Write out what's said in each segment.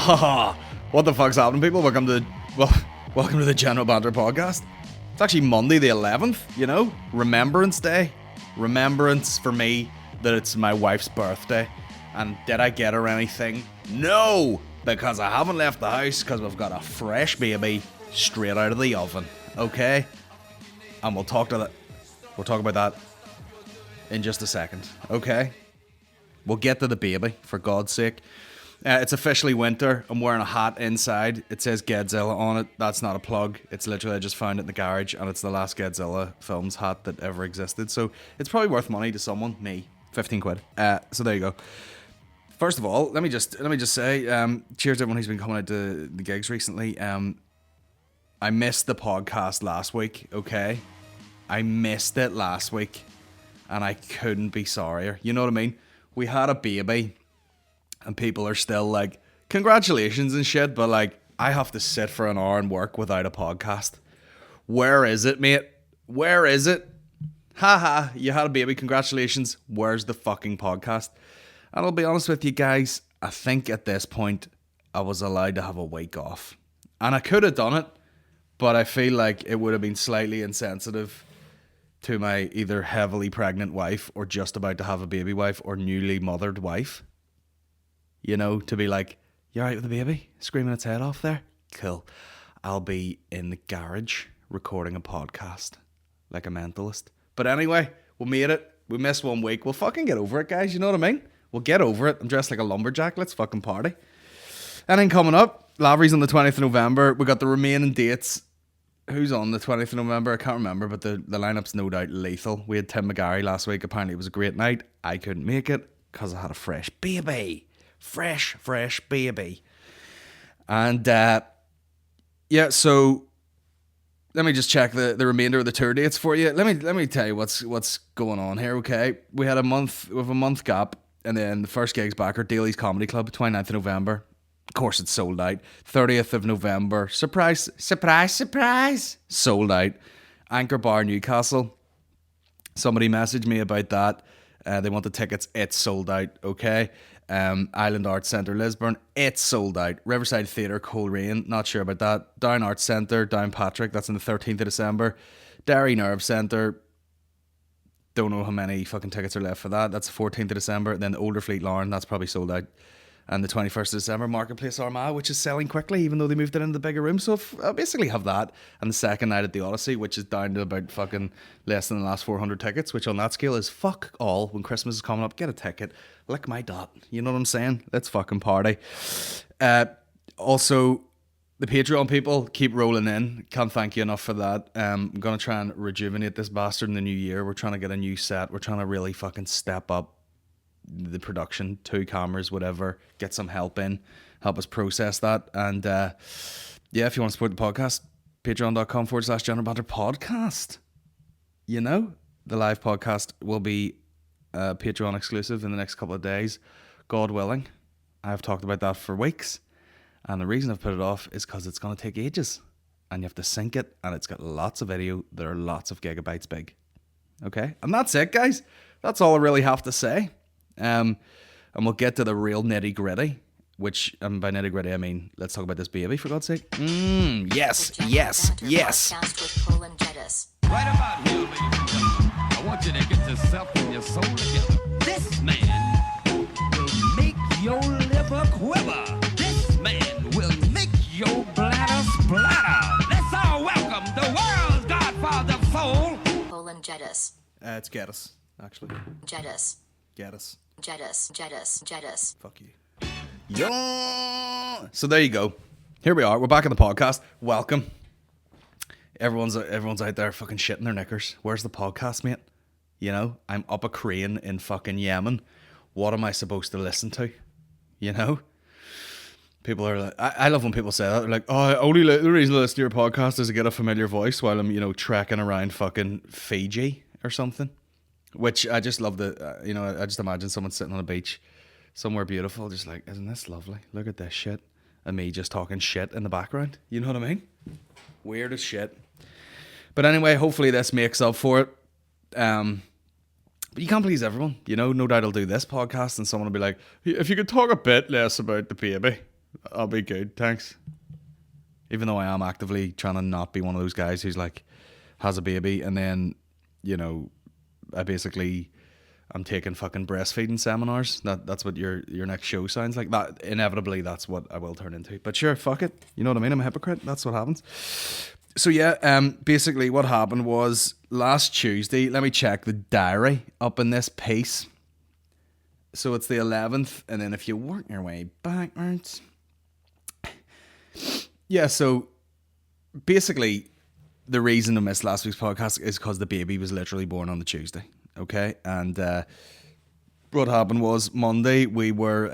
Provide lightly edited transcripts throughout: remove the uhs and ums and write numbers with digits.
What the fuck's happening, people? Welcome to the General Banter Podcast. It's actually Monday the 11th, you know? Remembrance Day. Remembrance for me that it's my wife's birthday. And did I get her anything? No! Because I haven't left the house because we've got a fresh baby straight out of the oven. Okay? And we'll talk about that in just a second. Okay? We'll get to the baby, for God's sake. It's officially winter. I'm wearing a hat inside. It says Gedzilla on it. That's not a plug. It's literally, I just found it in the garage, and it's the last Gedzilla Films hat that ever existed. So it's probably worth money to someone. Me. 15 quid. So there you go. First of all, let me just say, cheers to everyone who's been coming out to the gigs recently. I missed the podcast last week, okay? I missed it last week, and I couldn't be sorrier. You know what I mean? We had a baby, and people are still like, congratulations and shit, but like, I have to sit for an hour and work without a podcast. Where is it, mate? Where is it? Haha, you had a baby, congratulations. Where's the fucking podcast? And I'll be honest with you guys, I think at this point, I was allowed to have a week off. And I could have done it, but I feel like it would have been slightly insensitive to my either heavily pregnant wife or just about to have a baby wife or newly mothered wife. You know, to be like, you alright with the baby? Screaming its head off there? Cool. I'll be in the garage recording a podcast like a mentalist. But anyway, we made it. We missed 1 week. We'll fucking get over it, guys. You know what I mean? We'll get over it. I'm dressed like a lumberjack. Let's fucking party. And then coming up, Lavery's on the 20th of November. We got the remaining dates. Who's on the 20th of November? I can't remember, but the lineup's no doubt lethal. We had Tim McGarry last week. Apparently it was a great night. I couldn't make it because I had a fresh baby. Fresh baby. And yeah, so let me just check the remainder of the tour dates for you. Let me tell you what's going on here, okay? We have a month gap, and then the first gig's back are Daly's Comedy Club, 29th of November. Of course it's sold out. 30th of November. Surprise. Sold out. Anchor Bar Newcastle. Somebody messaged me about that. They want the tickets. It's sold out, okay? Island Arts Centre Lisburn, it's sold out. Riverside Theatre Coleraine, not sure about that. Down Arts Centre, Down Patrick, that's on the 13th of December. Derry Nerve Centre, don't know how many fucking tickets are left for that. That's the 14th of December. Then the Older Fleet Lauren, that's probably sold out. And the 21st of December, Marketplace Armagh, which is selling quickly, even though they moved it into the bigger room. So I basically have that. And the second night at the Odyssey, which is down to about fucking less than the last 400 tickets, which on that scale is fuck all. When Christmas is coming up, get a ticket. Lick my dot. You know what I'm saying? Let's fucking party. Also, the Patreon people keep rolling in. Can't thank you enough for that. I'm going to try and rejuvenate this bastard in the new year. We're trying to get a new set. We're trying to really fucking step up the production, 2 cameras, whatever, get some help us process that. And yeah, if you want to support the podcast, patreon.com/General Banter Podcast. You know, the live podcast will be Patreon exclusive in the next couple of days, God willing. I've talked about that for weeks, and the reason I've put it off is because it's going to take ages, and you have to sync it, and it's got lots of video that are lots of gigabytes big. Okay, and that's it, guys. That's all I really have to say. And we'll get to the real nitty gritty, which by nitty gritty I mean let's talk about this baby, for God's sake. Yes. With Colin Geddis. Right about here, ladies and gentlemen, I want you to get yourself and your soul together. This man will make your liver quiver. This man will make your bladder splatter. Let's all welcome the world's godfather of soul, Colin Geddis. It's Geddis, actually. Geddis. Fuck you. Yeah. So there you go. Here we are. We're back on the podcast. Welcome. Everyone's out there fucking shitting their knickers. Where's the podcast, mate? You know, I'm up a crane in fucking Yemen. What am I supposed to listen to? You know? People are like, I love when people say that. They're like, oh, the reason I listen to your podcast is to get a familiar voice while I'm, you know, trekking around fucking Fiji or something. Which I just love I just imagine someone sitting on a beach somewhere beautiful, just like, isn't this lovely? Look at this shit. And me just talking shit in the background. You know what I mean? Weird as shit. But anyway, hopefully this makes up for it. But you can't please everyone, you know. No doubt I'll do this podcast and someone will be like, if you could talk a bit less about the baby. I'll be good, thanks. Even though I am actively trying to not be one of those guys who's like, has a baby and then, you know, I'm taking fucking breastfeeding seminars. That's what your next show sounds like. That inevitably that's what I will turn into. But sure, fuck it. You know what I mean? I'm a hypocrite. That's what happens. So yeah, basically what happened was last Tuesday, let me check the diary up in this piece. So it's the 11th, and then if you work your way backwards. Yeah, so basically the reason I missed last week's podcast is because the baby was literally born on the Tuesday. Okay, and what happened was Monday we were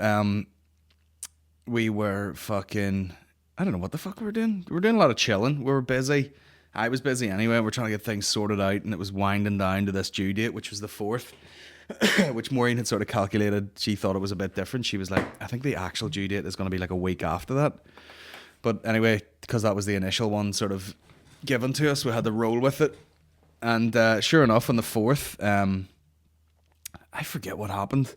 fucking, I don't know what the fuck we were doing. We were doing a lot of chilling. We were busy. I was busy anyway. We're trying to get things sorted out, and it was winding down to this due date, which was the 4th, which Maureen had sort of calculated. She thought it was a bit different. She was like, I think the actual due date is going to be like a week after that. But anyway, because that was the initial one sort of given to us, we had to roll with it. And sure enough, on the 4th, I forget what happened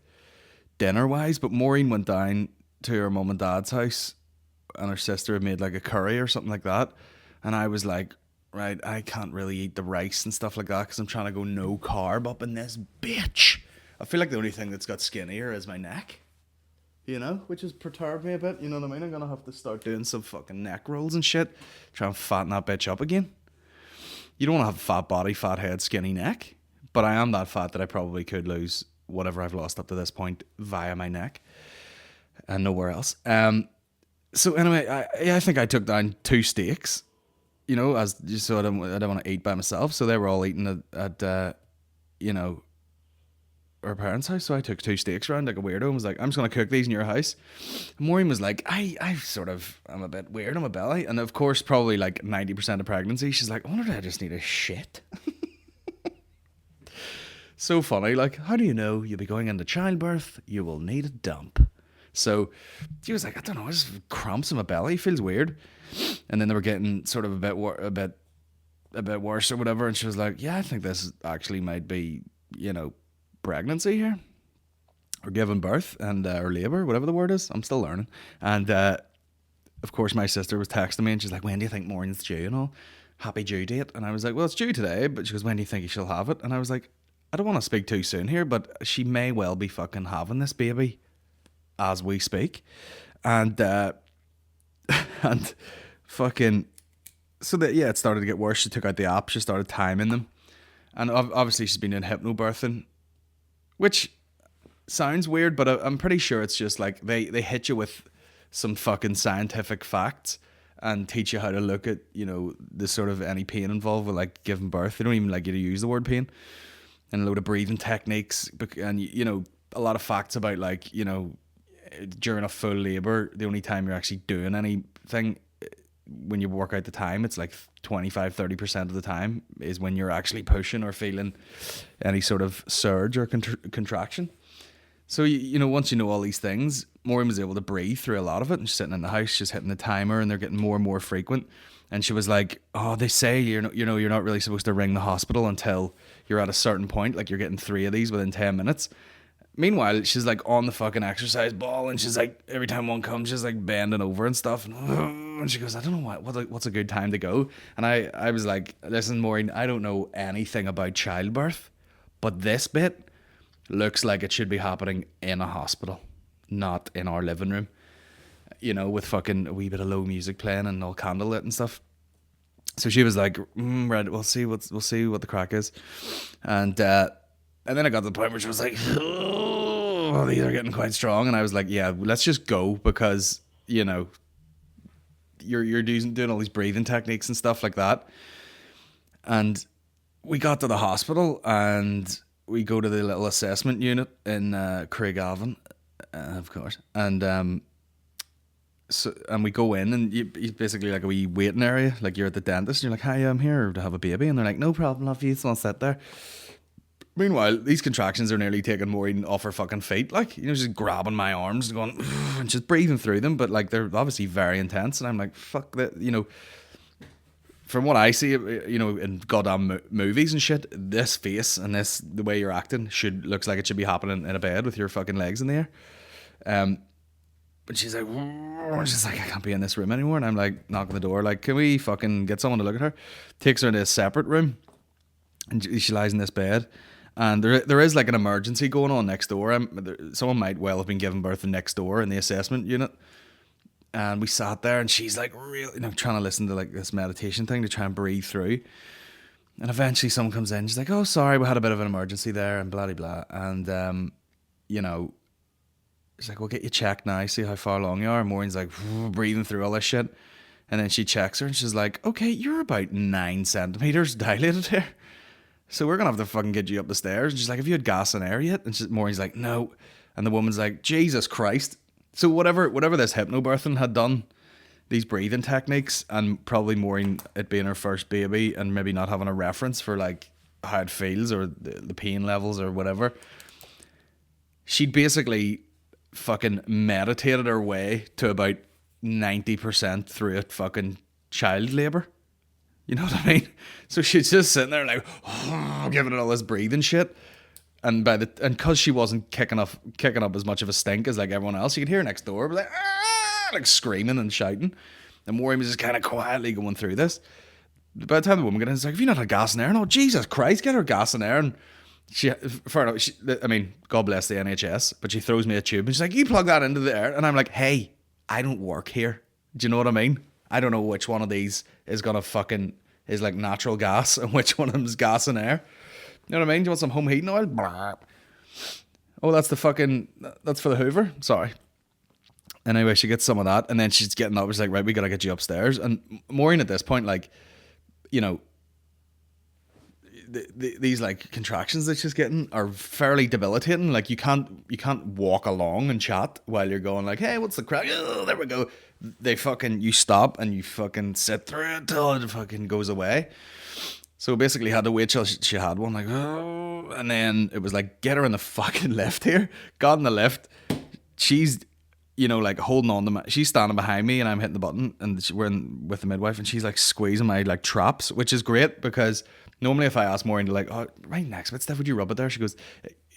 dinner-wise, but Maureen went down to her mum and dad's house, and her sister had made like a curry or something like that. And I was like, right, I can't really eat the rice and stuff like that because I'm trying to go no carb up in this bitch. I feel like the only thing that's got skinnier is my neck, you know, which has perturbed me a bit. You know what I mean? I'm going to have to start doing some fucking neck rolls and shit, try and fatten that bitch up again. You don't want to have a fat body, fat head, skinny neck. But I am that fat that I probably could lose whatever I've lost up to this point via my neck and nowhere else. So anyway, I think I took down 2 steaks, you know, as just so I don't want to eat by myself. So they were all eating at you know, our parents' house. So I took 2 steaks around like a weirdo and was like, I'm just going to cook these in your house. And Maureen was like, I'm a bit weird on my belly. And of course, probably like 90% of pregnancy, she's like, I wonder if I just need a shit. So funny. Like, how do you know you'll be going into childbirth? You will need a dump. So she was like, I don't know, I just cramps in my belly, feels weird. And then they were getting sort of a bit worse or whatever. And she was like, yeah, I think this actually might be, you know, pregnancy here, or giving birth, and or labor, whatever the word is. I'm still learning. And of course my sister was texting me and she's like, when do you think Maureen's due and all? Happy due date. And I was like, well, it's due today. But she goes, when do you think she'll have it? And I was like, I don't want to speak too soon here, but she may well be fucking having this baby as we speak. And and fucking, so that, yeah, it started to get worse. She took out the app, she started timing them, and obviously she's been doing hypnobirthing, which sounds weird, but I'm pretty sure it's just like they hit you with some fucking scientific facts and teach you how to look at, you know, the sort of any pain involved with like giving birth. They don't even like you to use the word pain, and a load of breathing techniques, and you know, a lot of facts about, like, you know, during a full labor, the only time you're actually doing anything, when you work out the time, it's like 25-30% of the time is when you're actually pushing or feeling any sort of surge or contraction. So, you know, once you know all these things, Maureen was able to breathe through a lot of it, and she's sitting in the house, she's hitting the timer, and they're getting more and more frequent. And she was like, oh, they say you're not really supposed to ring the hospital until you're at a certain point, like you're getting 3 of these within 10 minutes. Meanwhile, she's like on the fucking exercise ball, and she's like, every time one comes, she's like bending over and stuff, and she goes, I don't know what's a good time to go. And I was like, listen, Maureen, I don't know anything about childbirth, but this bit looks like it should be happening in a hospital, not in our living room, you know, with fucking a wee bit of low music playing and all candlelit and stuff. So she was like, right, we'll see what the crack is. And then I got to the point where she was like, oh, these are getting quite strong. And I was like, yeah, let's just go, because, you know, you're doing all these breathing techniques and stuff like that. And we got to the hospital, and we go to the little assessment unit in Craigavon, of course. And and we go in, and it's basically like a wee waiting area, like you're at the dentist, and you're like, hi, I'm here to have a baby. And they're like, no problem, love you, so I'll sit there. Meanwhile, these contractions are nearly taking Maureen off her fucking feet, like, you know, just grabbing my arms and going, and just breathing through them, but like they're obviously very intense, and I'm like, fuck that, you know. From what I see, you know, in goddamn movies and shit, this face and the way you're acting looks like it should be happening in a bed with your fucking legs in the air. And she's like, I can't be in this room anymore. And I'm like, knocking the door, like, can we fucking get someone to look at her? Takes her into a separate room. And she lies in this bed. And there is like an emergency going on next door. Someone might well have been giving birth next door in the assessment unit. And we sat there and she's like really, trying to listen to like this meditation thing to try and breathe through. And eventually someone comes in. She's like, oh, sorry, we had a bit of an emergency there and blah, blah, blah. And, she's like, we'll get you checked now, see how far along you are. And Maureen's like, breathing through all this shit. And then she checks her and she's like, okay, you're about 9 centimeters dilated here. So we're going to have to fucking get you up the stairs. And she's like, have you had gas and air yet? And Maureen's like, no. And the woman's like, Jesus Christ. So whatever this hypnobirthing had done, these breathing techniques, and probably Maureen, it being her first baby and maybe not having a reference for like how it feels or the pain levels or whatever, she'd basically fucking meditated her way to about 90% through it fucking child labour. You know what I mean? So she's just sitting there like, giving it all this breathing shit. And because she wasn't kicking up as much of a stink as like everyone else, you could hear next door like screaming and shouting. And Maureen was just kind of quietly going through this. By the time the woman got in, it's like, have you not had gas and air? No, Jesus Christ, get her gas and air. And fair enough, God bless the NHS, but she throws me a tube and she's like, you plug that into the air. And I'm like, hey, I don't work here. Do you know what I mean? I don't know which one of these is like natural gas and which one of them is gas and air. You know what I mean? Do you want some home heating oil? Oh, that's for the Hoover? Sorry. Anyway, she gets some of that and then she's getting up. She's like, right, we gotta get you upstairs. And Maureen at this point, like, these like contractions that she's getting are fairly debilitating. Like you can't walk along and chat while you're going like, hey, what's the crack? Oh, there we go. You stop and you fucking sit through it till it fucking goes away. So basically had to wait till she had one, like, oh, and then it was like, get her in the fucking lift here. Got in the lift. She's, like holding on to she's standing behind me and I'm hitting the button and we're in with the midwife and she's like squeezing my like traps, which is great because normally if I ask Maureen to like, oh, right next bit, Steph, would you rub it there? She goes,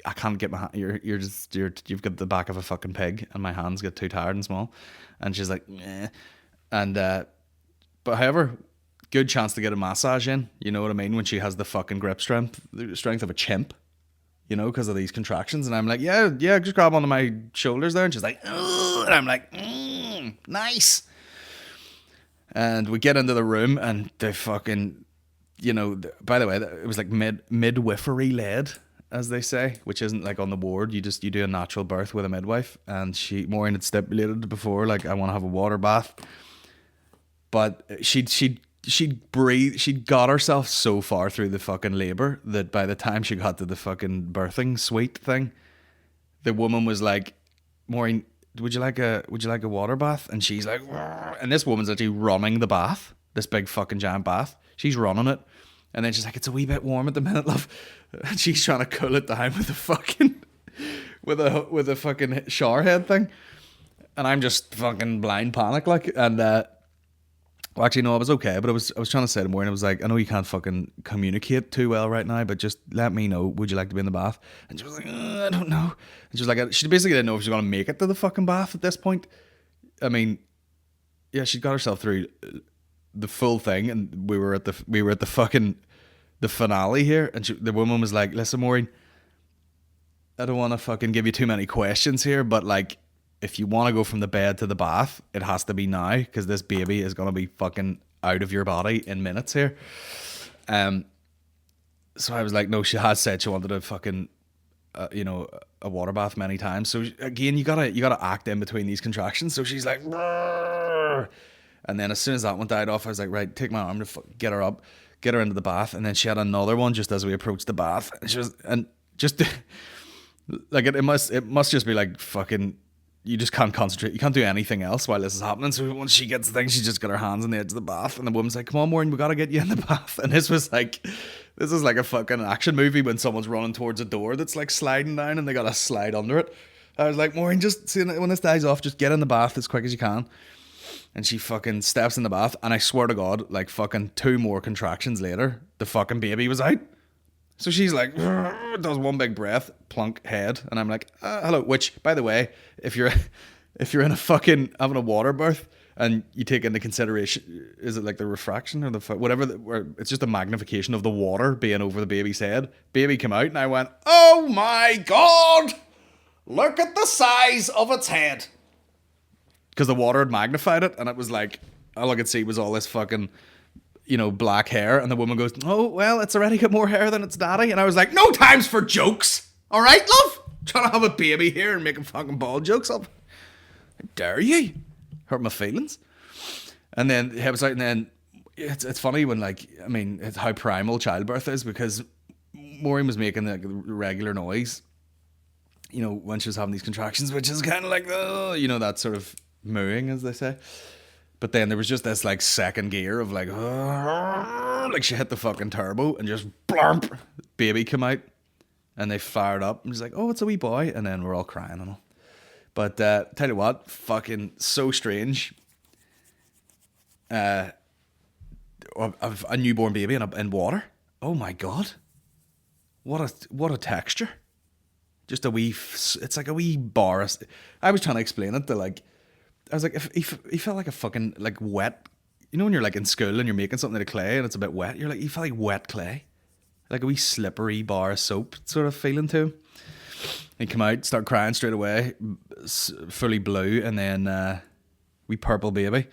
I can't get my hand, you've got the back of a fucking pig and my hands get too tired and small. And she's like, meh. And, but however, good chance to get a massage in, you know what I mean, when she has the fucking grip strength of a chimp, because of these contractions. And I'm like, yeah, just grab onto my shoulders there. And she's like, ugh. And I'm like, nice. And we get into the room and they fucking, by the way, it was like midwifery led, as they say, which isn't like on the ward. You do a natural birth with a midwife. And Maureen had stipulated before, like, I want to have a water bath. But she'd got herself so far through the fucking labour that by the time she got to the fucking birthing suite thing, the woman was like, Maureen, would you like a water bath? And she's like, "Rrr." And this woman's actually running the bath, this big fucking giant bath. She's running it. And then she's like, it's a wee bit warm at the minute, love. And she's trying to cool it down with a fucking with a fucking shower head thing. And I'm just fucking blind panic like. And well, actually, no, I was okay, but I was trying to say to Maureen, I was like, I know you can't fucking communicate too well right now, but just let me know, would you like to be in the bath? And she was like, I don't know. And she was like, she basically didn't know if she was going to make it to the fucking bath at this point. I mean, yeah, she got herself through the full thing, and we were at the fucking the finale here, and the woman was like, listen, Maureen, I don't want to fucking give you too many questions here, but like, if you want to go from the bed to the bath, it has to be now because this baby is going to be fucking out of your body in minutes here. So I was like, no, she has said she wanted a fucking, a water bath many times. So again, you gotta act in between these contractions. So she's like, "Rrr." And then as soon as that one died off, I was like, right, take my arm to get her up, get her into the bath. And then she had another one just as we approached the bath. And just like it must just be like fucking. You just can't concentrate. You can't do anything else while this is happening. So once she gets the thing, she just got her hands on the edge of the bath. And the woman's like, come on, Maureen, we got to get you in the bath. And this is like a fucking action movie when someone's running towards a door that's like sliding down and they got to slide under it. I was like, Maureen, just see when this dies off, just get in the bath as quick as you can. And she fucking steps in the bath. And I swear to God, like fucking 2 more contractions later, the fucking baby was out. So she's like, does one big breath, plunk head, and I'm like, hello. Which, by the way, if you're if you're in a fucking having a water birth and you take into consideration, is it like the refraction or whatever, where it's just a magnification of the water being over the baby's head. Baby came out and I went, oh my God, look at the size of its head. Because the water had magnified it, and it was like, all I could see was all this fucking, black hair. And the woman goes, oh, well, it's already got more hair than its daddy. And I was like, no times for jokes. All right, love? Trying to have a baby here and making fucking ball jokes up. How dare you? Hurt my feelings. And then he was out, and then it's funny when, it's how primal childbirth is, because Maureen was making the regular noise, when she was having these contractions, which is kind of like, that sort of mooing, as they say. But then there was just this second gear of like she hit the fucking turbo and just blurp, baby come out, and they fired up and she's like, oh, it's a wee boy, and then we're all crying and all. But tell you what, fucking so strange. Of a newborn baby in water. Oh my God, what a texture. Just a wee. It's like a wee bar. I was trying to explain it to I was like, if he felt like a fucking wet. When you're in school and you're making something out of clay and it's a bit wet, you're like, you felt like wet clay, like a wee slippery bar of soap sort of feeling to him. He come out, start crying straight away, fully blue, and then wee purple baby,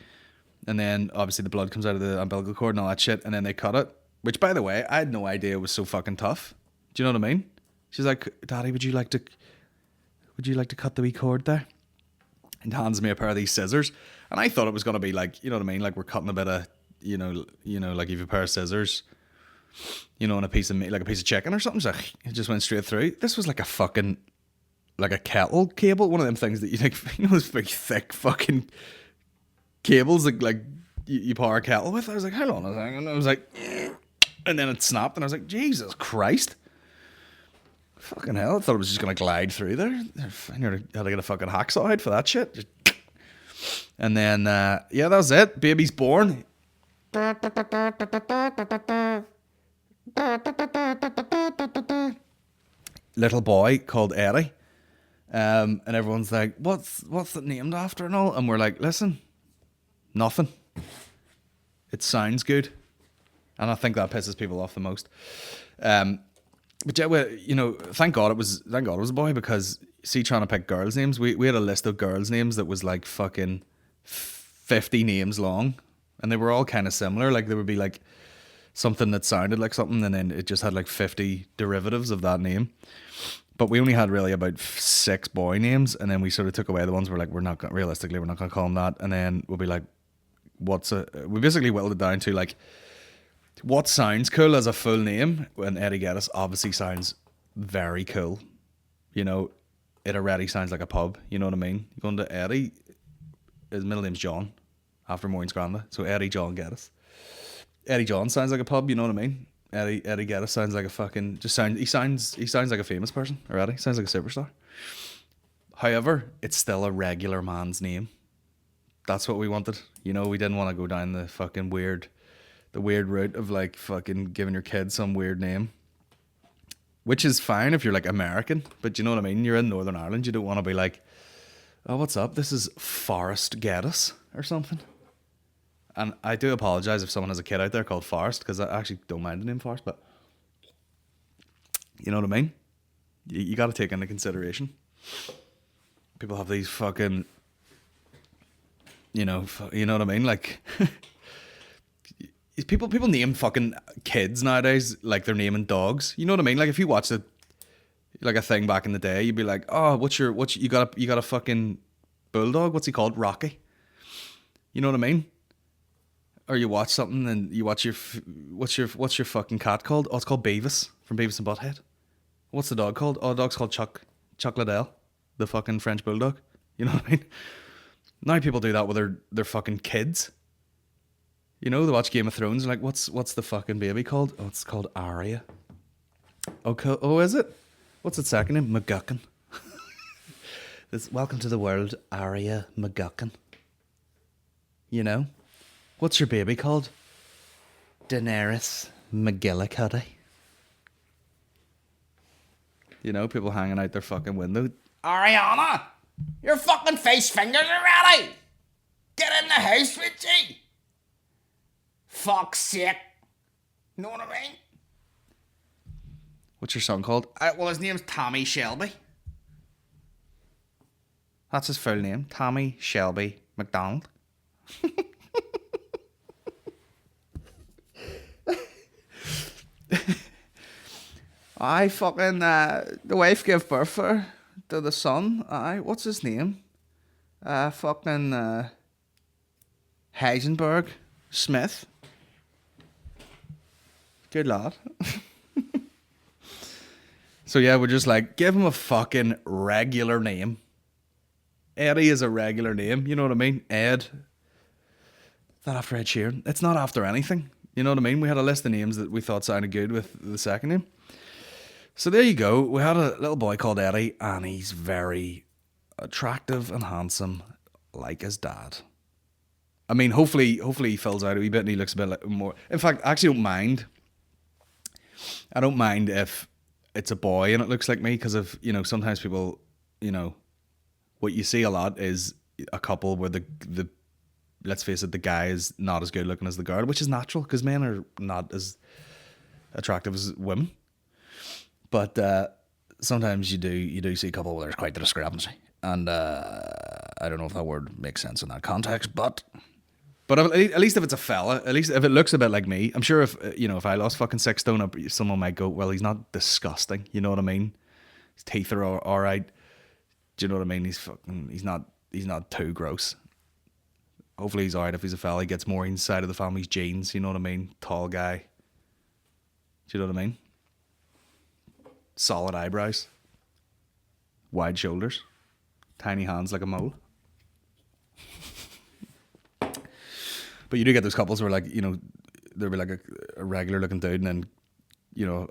and then obviously the blood comes out of the umbilical cord and all that shit, and then they cut it. Which, by the way, I had no idea it was so fucking tough. Do you know what I mean? She's like, Daddy, would you like to cut the wee cord there? And hands me a pair of these scissors, and I thought it was gonna be like, you know what I mean, like we're cutting a bit of, like you have a pair of scissors, on a piece of meat, like a piece of chicken or something. So it just went straight through. This was like a fucking, like a kettle cable, one of them things that you think, those big thick fucking cables like you power a kettle with. I was like, hold on a second, and I was like, and then it snapped, and I was like, Jesus Christ. Fucking hell, I thought it was just going to glide through there. I had to get a fucking hacksaw out for that shit. And then, that was it. Baby's born. Little boy called Arry. And everyone's like, what's it named after and all? And we're like, listen, nothing. It sounds good. And I think that pisses people off the most. But yeah, thank God it was a boy, because see, trying to pick girls' names, we had a list of girls' names that was like fucking 50 names long, and they were all kind of similar. Like there would be like something that sounded like something, and then it just had like 50 derivatives of that name. But we only had really about 6 boy names, and then we sort of took away the ones we're not going to call them that, and then we'll be like, we basically whittled it down to like, what sounds cool as a full name? And Eddie Geddis obviously sounds very cool. It already sounds like a pub. You know what I mean? You're going to Eddie. His middle name's John, after Maureen's grandma. So Eddie John Geddis. Eddie John sounds like a pub. You know what I mean? Eddie Geddis sounds like a fucking he sounds like a famous person already. Sounds like a superstar. However, it's still a regular man's name. That's what we wanted. We didn't want to go down the fucking weird route of like fucking giving your kid some weird name, which is fine if you're like American, but you know what I mean? You're in Northern Ireland, you don't want to be like, oh, what's up? This is Forrest Geddis or something. And I do apologize if someone has a kid out there called Forrest, because I actually don't mind the name Forrest, but you know what I mean? You got to take into consideration. People have these fucking, you know what I mean? Like, people name fucking kids nowadays like they're naming dogs. You know what I mean? Like if you watch a thing back in the day, you'd be like, oh, you got a fucking bulldog? What's he called? Rocky. You know what I mean? Or you watch something and you watch what's your fucking cat called? Oh, it's called Beavis from Beavis and Butthead. What's the dog called? Oh, the dog's called Chuck Liddell, the fucking French bulldog. You know what I mean? Now people do that with their fucking kids. They watch Game of Thrones and like, what's the fucking baby called? Oh, it's called Arya. Okay. Oh, is it? What's its second name? McGuckin. Welcome to the world, Arya McGuckin. What's your baby called? Daenerys McGillicuddy. People hanging out their fucking window. Ariana! Your fucking face fingers are ready. Get in the house with you. Fuck's sake. You know what I mean? What's your son called? Well, his name's Tommy Shelby. That's his full name. Tommy Shelby McDonald. I fucking, the wife gave birth to the son. What's his name? Heisenberg Smith. Good lad. So yeah, we're just like, give him a fucking regular name. Eddie is a regular name, you know what I mean? Ed. Not after Ed Sheeran. It's not after anything. You know what I mean? We had a list of names that we thought sounded good with the second name. So there you go. We had a little boy called Eddie, and he's very attractive and handsome, like his dad. I mean, hopefully he fills out a wee bit and he looks a bit like more. In fact, I actually don't mind. I don't mind if it's a boy and it looks like me, because of, you know, sometimes people, you know, what you see a lot is a couple where the let's face it, the guy is not as good looking as the girl, which is natural because men are not as attractive as women. But sometimes you do see a couple where there's quite the discrepancy, and I don't know if that word makes sense in that context, but at least if it's a fella, at least if it looks a bit like me, I'm sure if if I lost fucking 6 stone, someone might go, well, he's not disgusting, you know what I mean? His teeth are all right. Do you know what I mean? He's not too gross. Hopefully he's alright if he's a fella. He gets more inside of the family's genes, you know what I mean? Tall guy. Do you know what I mean? Solid eyebrows. Wide shoulders. Tiny hands like a mole. But you do get those couples where, like, you know, there'll be like a regular looking dude and then, you know,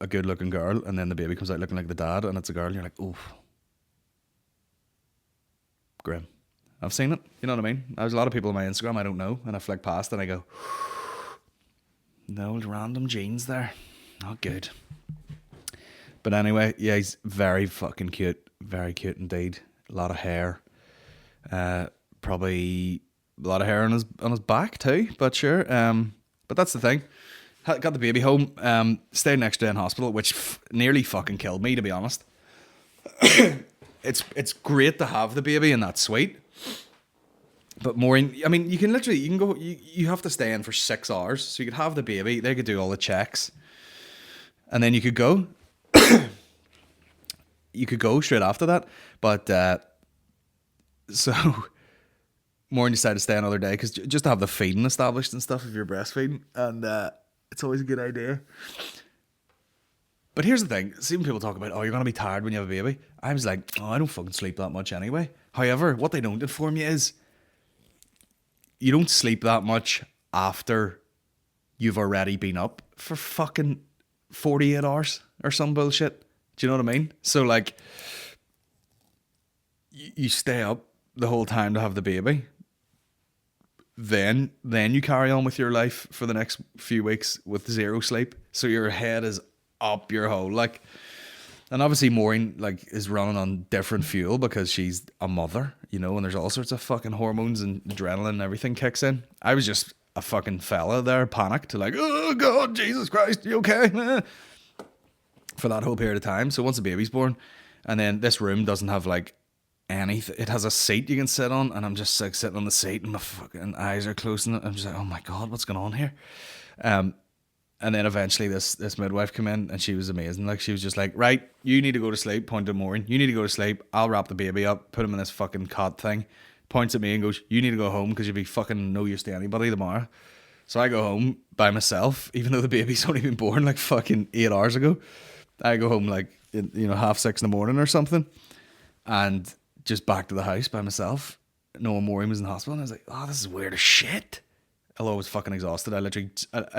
a good looking girl, and then the baby comes out looking like the dad and it's a girl and you're like, oof. Grim. I've seen it, you know what I mean? There's a lot of people on my Instagram I don't know, and I flick past and I go, the old random genes there. Not good. But anyway, yeah, he's very fucking cute. Very cute indeed. A lot of hair. Probably a lot of hair on his back too, but sure. But that's the thing. Got the baby home. Stayed next day in hospital, which nearly fucking killed me, to be honest. It's great to have the baby, and that's sweet. But Maureen, I mean, you can go. You have to stay in for 6 hours, so you could have the baby. They could do all the checks, and then you could go. You could go straight after that, but so Maureen decided to stay another day because just to have the feeding established and stuff if you're breastfeeding, and it's always a good idea. But here's the thing: see, when people talk about, oh, you're gonna be tired when you have a baby, I was like, oh, I don't fucking sleep that much anyway. However, what they don't inform you is you don't sleep that much after you've already been up for fucking 48 hours or some bullshit. Do you know what I mean? So, like, you stay up the whole time to have the baby. Then you carry on with your life for the next few weeks with 0 sleep. So your head is up your hole. Like, and obviously Maureen, like, is running on different fuel because she's a mother, you know, and there's all sorts of fucking hormones and adrenaline and everything kicks in. I was just a fucking fella there, panicked, like, oh God, Jesus Christ, you okay? For that whole period of time. So once the baby's born, and then this room doesn't have like anything, it has a seat you can sit on, and I'm just like sitting on the seat and my fucking eyes are closing. I'm just like, oh my God, what's going on here? And then eventually this midwife came in, and she was amazing. Like, she was just like, right, you need to go to sleep. Point to Maureen, you need to go to sleep. I'll wrap the baby up, put him in this fucking cot thing. Points at me and goes, you need to go home because you'll be fucking no use to anybody tomorrow. So I go home by myself, even though the baby's only been born like fucking 8 hours ago. I go home like, 6:30 in the morning or something, and just back to the house by myself. Knowing Maureen was in the hospital, and I was like, oh, this is weird as shit. Although I was fucking exhausted, I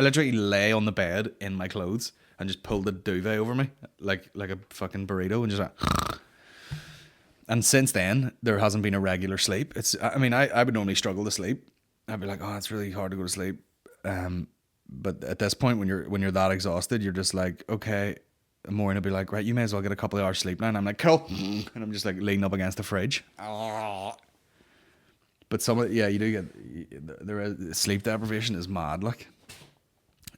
literally lay on the bed in my clothes and just pulled the duvet over me like a fucking burrito, and just like. And since then, there hasn't been a regular sleep. I would normally struggle to sleep. I'd be like, oh, it's really hard to go to sleep. But at this point, when you're that exhausted, you're just like, okay, Maureen will be like, right, you may as well get a couple of hours sleep now. And I'm like, cool. And I'm just like leaning up against the fridge. But you do get, sleep deprivation is mad. Like,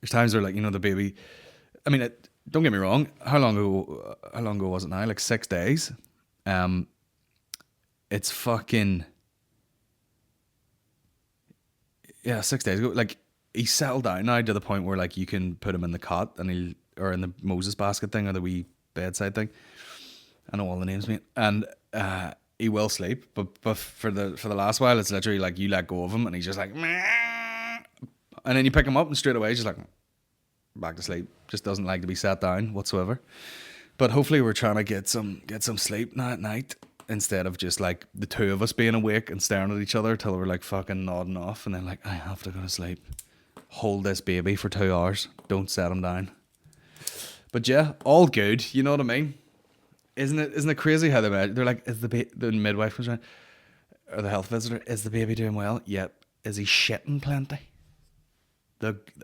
there's times where, like, you know, the baby, I mean, don't get me wrong. How long ago was it now? Like 6 days. It's fucking, 6 days ago. Like, he's settled down now to the point where, like, you can put him in the cot and or in the Moses basket thing, or the wee bedside thing. I know all the names, mate. And he will sleep, but for the last while, it's literally like you let go of him and he's just like, meh. And then you pick him up and straight away he's just like back to sleep. Just doesn't like to be sat down whatsoever. But hopefully we're trying to get some sleep now at night, instead of just like the two of us being awake and staring at each other till we're like fucking nodding off, and then like, I have to go to sleep. Hold this baby for 2 hours. Don't set him down. But yeah, all good. You know what I mean? Isn't it crazy how they're like, is the midwife comes around, or the health visitor, is the baby doing well? Yep. Is he shitting plenty?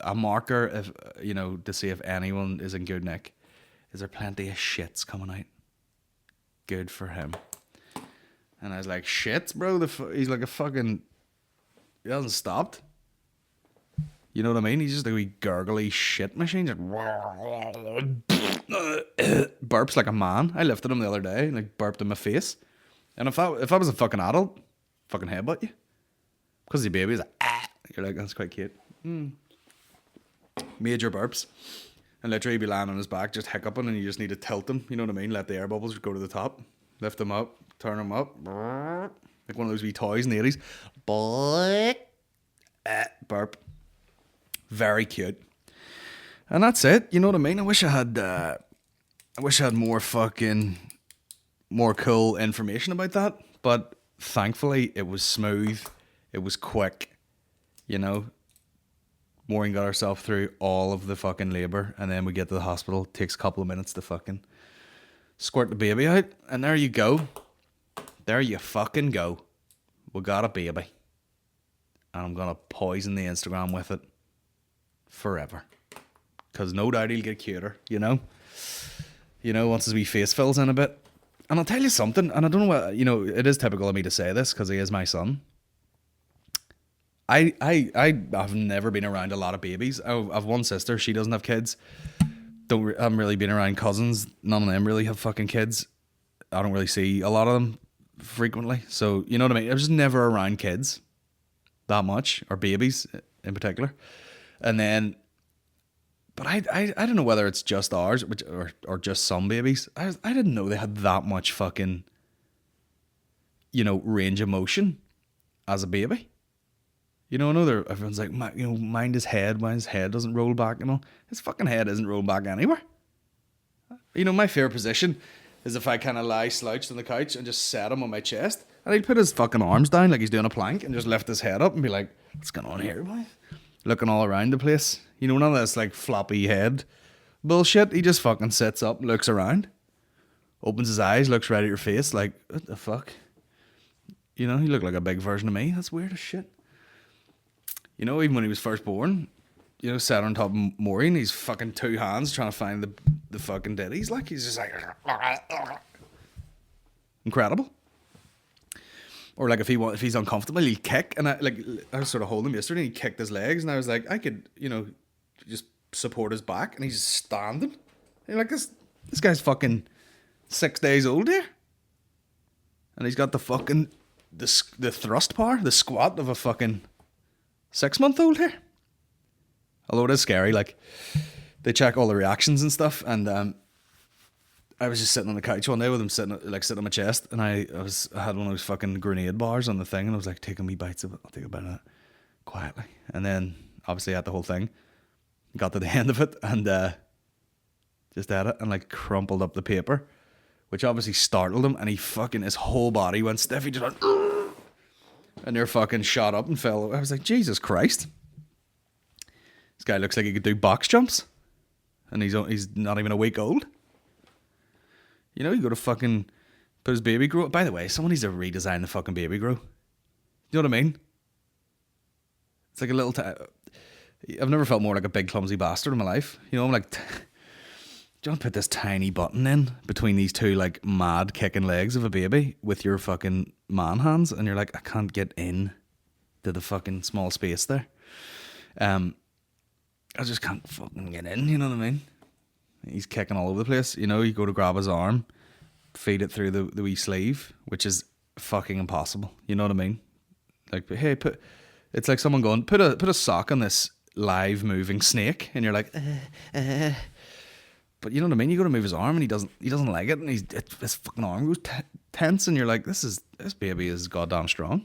A marker, if you know, to see if anyone is in good nick. Is there plenty of shits coming out? Good for him. And I was like, shits, bro. He's like a fucking. He hasn't stopped. You know what I mean? He's just a wee gurgly shit machine. Just burps like a man. I lifted him the other day and like burped in my face. And if I was a fucking adult, fucking headbutt you. Because the baby is like, ah. You're like, that's quite cute. Major burps. And literally be lying on his back, just hiccuping, and you just need to tilt him. You know what I mean? Let the air bubbles go to the top. Lift him up. Turn him up. Like one of those wee toys in the 80s. Burp. Very cute. And that's it. You know what I mean? I wish I had more cool information about that. But thankfully, it was smooth. It was quick. You know? Maureen got herself through all of the fucking labour, and then we get to the hospital. It takes a couple of minutes to fucking squirt the baby out, and there you go. There you fucking go. We got a baby. And I'm gonna poison the Instagram with it forever. Because no doubt he'll get cuter, you know? You know, once his wee face fills in a bit. And I'll tell you something, and I don't know what, you know, it is typical of me to say this, because he is my son. I have never been around a lot of babies. I've one sister. She doesn't have kids. Haven't really been around cousins. None of them really have fucking kids. I don't really see a lot of them frequently. So, you know what I mean? I was just never around kids that much, or babies in particular. And then, but I don't know whether it's just ours or just some babies. I didn't know they had that much fucking, you know, range of motion as a baby. You know, everyone's like, you know, mind his head doesn't roll back and all. His fucking head isn't rolled back anywhere. You know, my favorite position is if I kind of lie slouched on the couch and just set him on my chest, and he'd put his fucking arms down like he's doing a plank and just lift his head up and be like, what's going on here, boy? Looking all around the place. You know, none of this like floppy head bullshit. He just fucking sits up, looks around, opens his eyes, looks right at your face like, what the fuck? You know, he looked like a big version of me. That's weird as shit. You know, even when he was first born, you know, sat on top of Maureen, he's fucking two hands trying to find the fucking ditties. Like, he's just like, incredible. Or like if he's uncomfortable, he'll kick. And I was sort of holding him yesterday, and he kicked his legs, and I was like, I could, you know, just support his back, and he's just standing. And you're like, this guy's fucking 6 days old here, and he's got the fucking the thrust power, the squat of a fucking 6-month-old here. Although it is scary, like they check all the reactions and stuff, and I was just sitting on the couch one day with him sitting on my chest, and I had one of those fucking grenade bars on the thing, and I was like taking me bites of it. I'll take a bite of that quietly, and then obviously I had the whole thing, got to the end of it, and just had it, and like crumpled up the paper, which obviously startled him, and his whole body went stiff. He just went, and they're fucking shot up and fell. I was like, Jesus Christ. This guy looks like he could do box jumps. And he's not even a week old. You know, you go to fucking put his baby grow. By the way, someone needs to redesign the fucking baby grow. You know what I mean? It's like a little... I've never felt more like a big clumsy bastard in my life. You know, I'm like do you want to put this tiny button in between these two like mad kicking legs of a baby with your fucking man hands? And you're like, I can't get in to the fucking small space there. I just can't fucking get in, you know what I mean? He's kicking all over the place. You know, you go to grab his arm, feed it through the wee sleeve, which is fucking impossible. You know what I mean? Like, hey, it's like someone going, put a sock on this live moving snake, and you're like, But you know what I mean? You go to move his arm and he doesn't like it, and his fucking arm goes tense, and you're like, this baby is goddamn strong.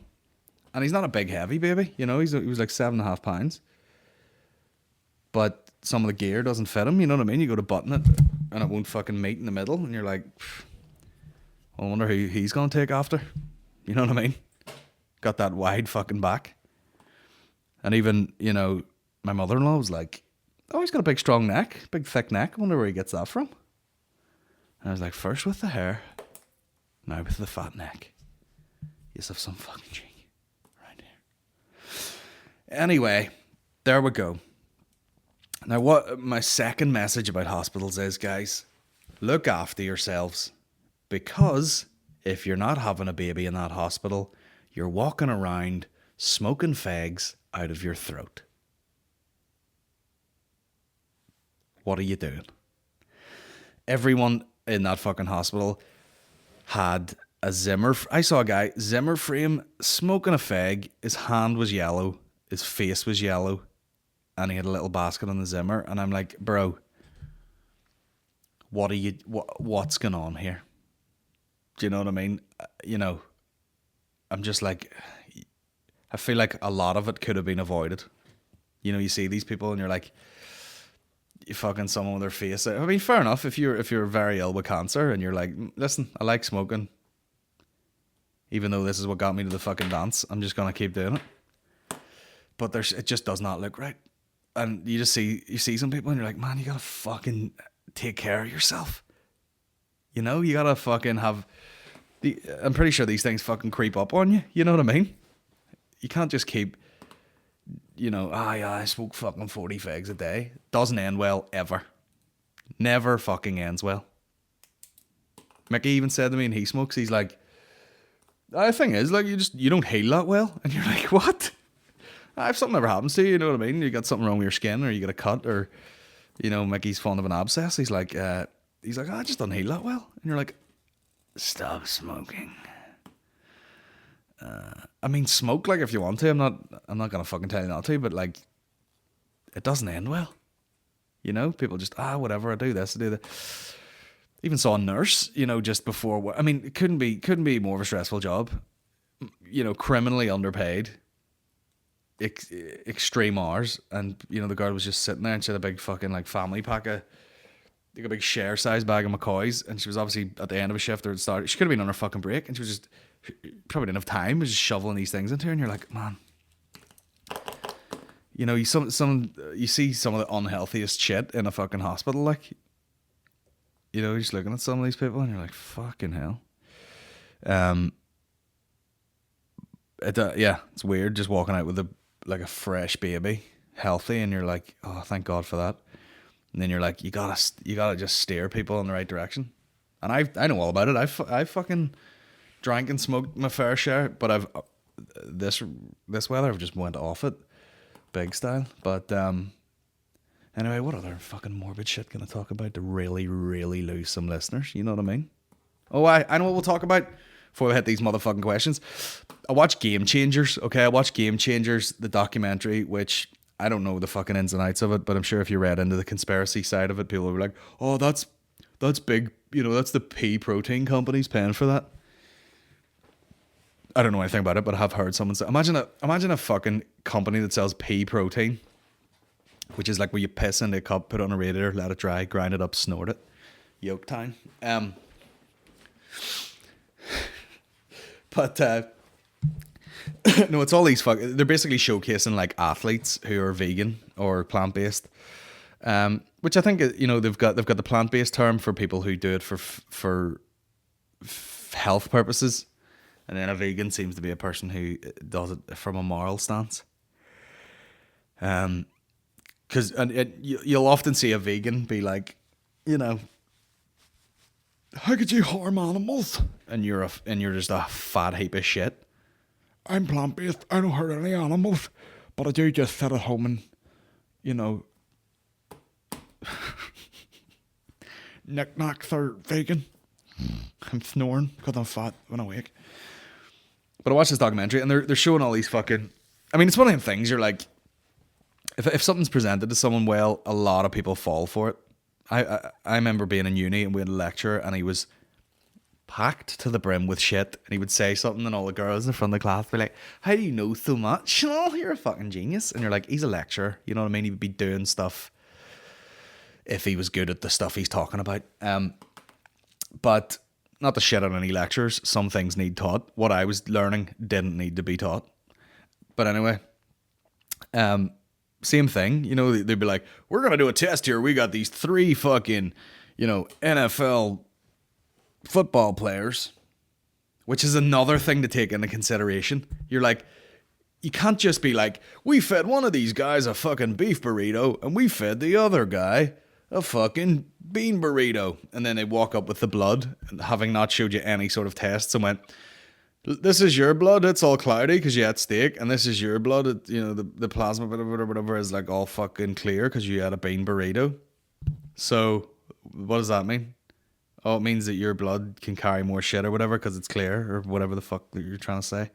And he's not a big heavy baby, you know, he was like 7.5 pounds. But some of the gear doesn't fit him, you know what I mean? You go to button it and it won't fucking meet in the middle, and you're like, I wonder who he's gonna take after. You know what I mean? Got that wide fucking back. And even, you know, my mother-in-law was like, oh, he's got a big strong neck, big thick neck. I wonder where he gets that from. And I was like, first with the hair, now with the fat neck. You have some fucking cheek right here. Anyway, there we go. Now, what my second message about hospitals is, guys, look after yourselves. Because if you're not having a baby in that hospital, you're walking around smoking fags out of your throat. What are you doing? Everyone in that fucking hospital had a Zimmer. I saw a guy, Zimmer frame, smoking a fag. His hand was yellow. His face was yellow. And he had a little basket on the Zimmer. And I'm like, bro, what's going on here? Do you know what I mean? You know, I'm just like, I feel like a lot of it could have been avoided. You know, you see these people and you're like, you fucking someone with their face. I mean, fair enough if you're very ill with cancer and you're like, listen, I like smoking. Even though this is what got me to the fucking dance, I'm just gonna keep doing it. But it just does not look right. And you see some people and you're like, man, you gotta fucking take care of yourself. You know, you gotta fucking have I'm pretty sure these things fucking creep up on you. You know what I mean? You can't just keep, you know, I smoke fucking 40 fags a day. Doesn't end well, ever. Never fucking ends well. Mickey even said to me, and he smokes, he's like, the thing is, like, you don't heal that well. And you're like, what? If something ever happens to you, you know what I mean? You got something wrong with your skin, or you get a cut, or, you know, Mickey's fond of an abscess. He's like, I just don't heal that well. And you're like, stop smoking. I mean, smoke like if you want to. I'm not gonna fucking tell you not to, but like, it doesn't end well. You know, people just whatever. I do this, I do that. Even saw a nurse, you know, just before. I mean, it couldn't be more of a stressful job. You know, criminally underpaid, extreme hours, and you know the girl was just sitting there and she had a big fucking like family pack of. Like a big share size bag of McCoys, and she was obviously at the end of a shift or it started. She could have been on her fucking break, and she probably didn't have time. Was just shoveling these things into her, and you're like, man, you know, you see some of the unhealthiest shit in a fucking hospital, like, you know, you're just looking at some of these people, and you're like, fucking hell. It's weird just walking out with a fresh baby, healthy, and you're like, oh, thank God for that. And then you're like, you gotta just steer people in the right direction. And I know all about it. I fucking drank and smoked my fair share, but I've this weather I've just went off it, big style. But anyway, what other fucking morbid shit can I talk about to really, really lose some listeners? You know what I mean? Oh, I know what we'll talk about before we hit these motherfucking questions. I watched Game Changers. Okay, I watched Game Changers, the documentary, which. I don't know the fucking ins and outs of it, but I'm sure if you read into the conspiracy side of it, people were like, oh, that's big, you know, that's the pea protein companies paying for that. I don't know anything about it, but I have heard someone say, imagine a fucking company that sells pea protein, which is like where you piss into a cup, put it on a radiator, let it dry, grind it up, snort it. Yolk time. But no, it's all these they're basically showcasing like athletes who are vegan or plant-based, which I think, you know, they've got the plant-based term for people who do it for health purposes, and then a vegan seems to be a person who does it from a moral stance. Because you'll often see a vegan be like, you know, how could you harm animals? And you're just a fat heap of shit. I'm plant-based. I don't hurt any animals, but I do just sit at home and, you know, knickknacks are vegan. I'm snoring because I'm fat when I wake. But I watched this documentary and they're showing all these fucking... I mean, it's one of them things you're like... If something's presented to someone well, a lot of people fall for it. I remember being in uni and we had a lecturer and he was packed to the brim with shit, and he would say something and all the girls in front of the class would be like, how do you know so much? Oh, you're a fucking genius. And you're like, he's a lecturer, you know what I mean? He would be doing stuff if he was good at the stuff he's talking about. But not to shit on any lecturers, some things need taught. What I was learning didn't need to be taught. But anyway, same thing, you know, they'd be like, we're going to do a test here. We got these 3 fucking, you know, NFL football players, which is another thing to take into consideration. You're like, you can't just be like, we fed one of these guys a fucking beef burrito and we fed the other guy a fucking bean burrito. And then they walk up with the blood, having not showed you any sort of tests, and went, this is your blood, it's all cloudy because you had steak, and this is your blood, you know, the plasma whatever is like all fucking clear because you had a bean burrito. So what does that mean? Oh, it means that your blood can carry more shit or whatever because it's clear, or whatever the fuck that you're trying to say.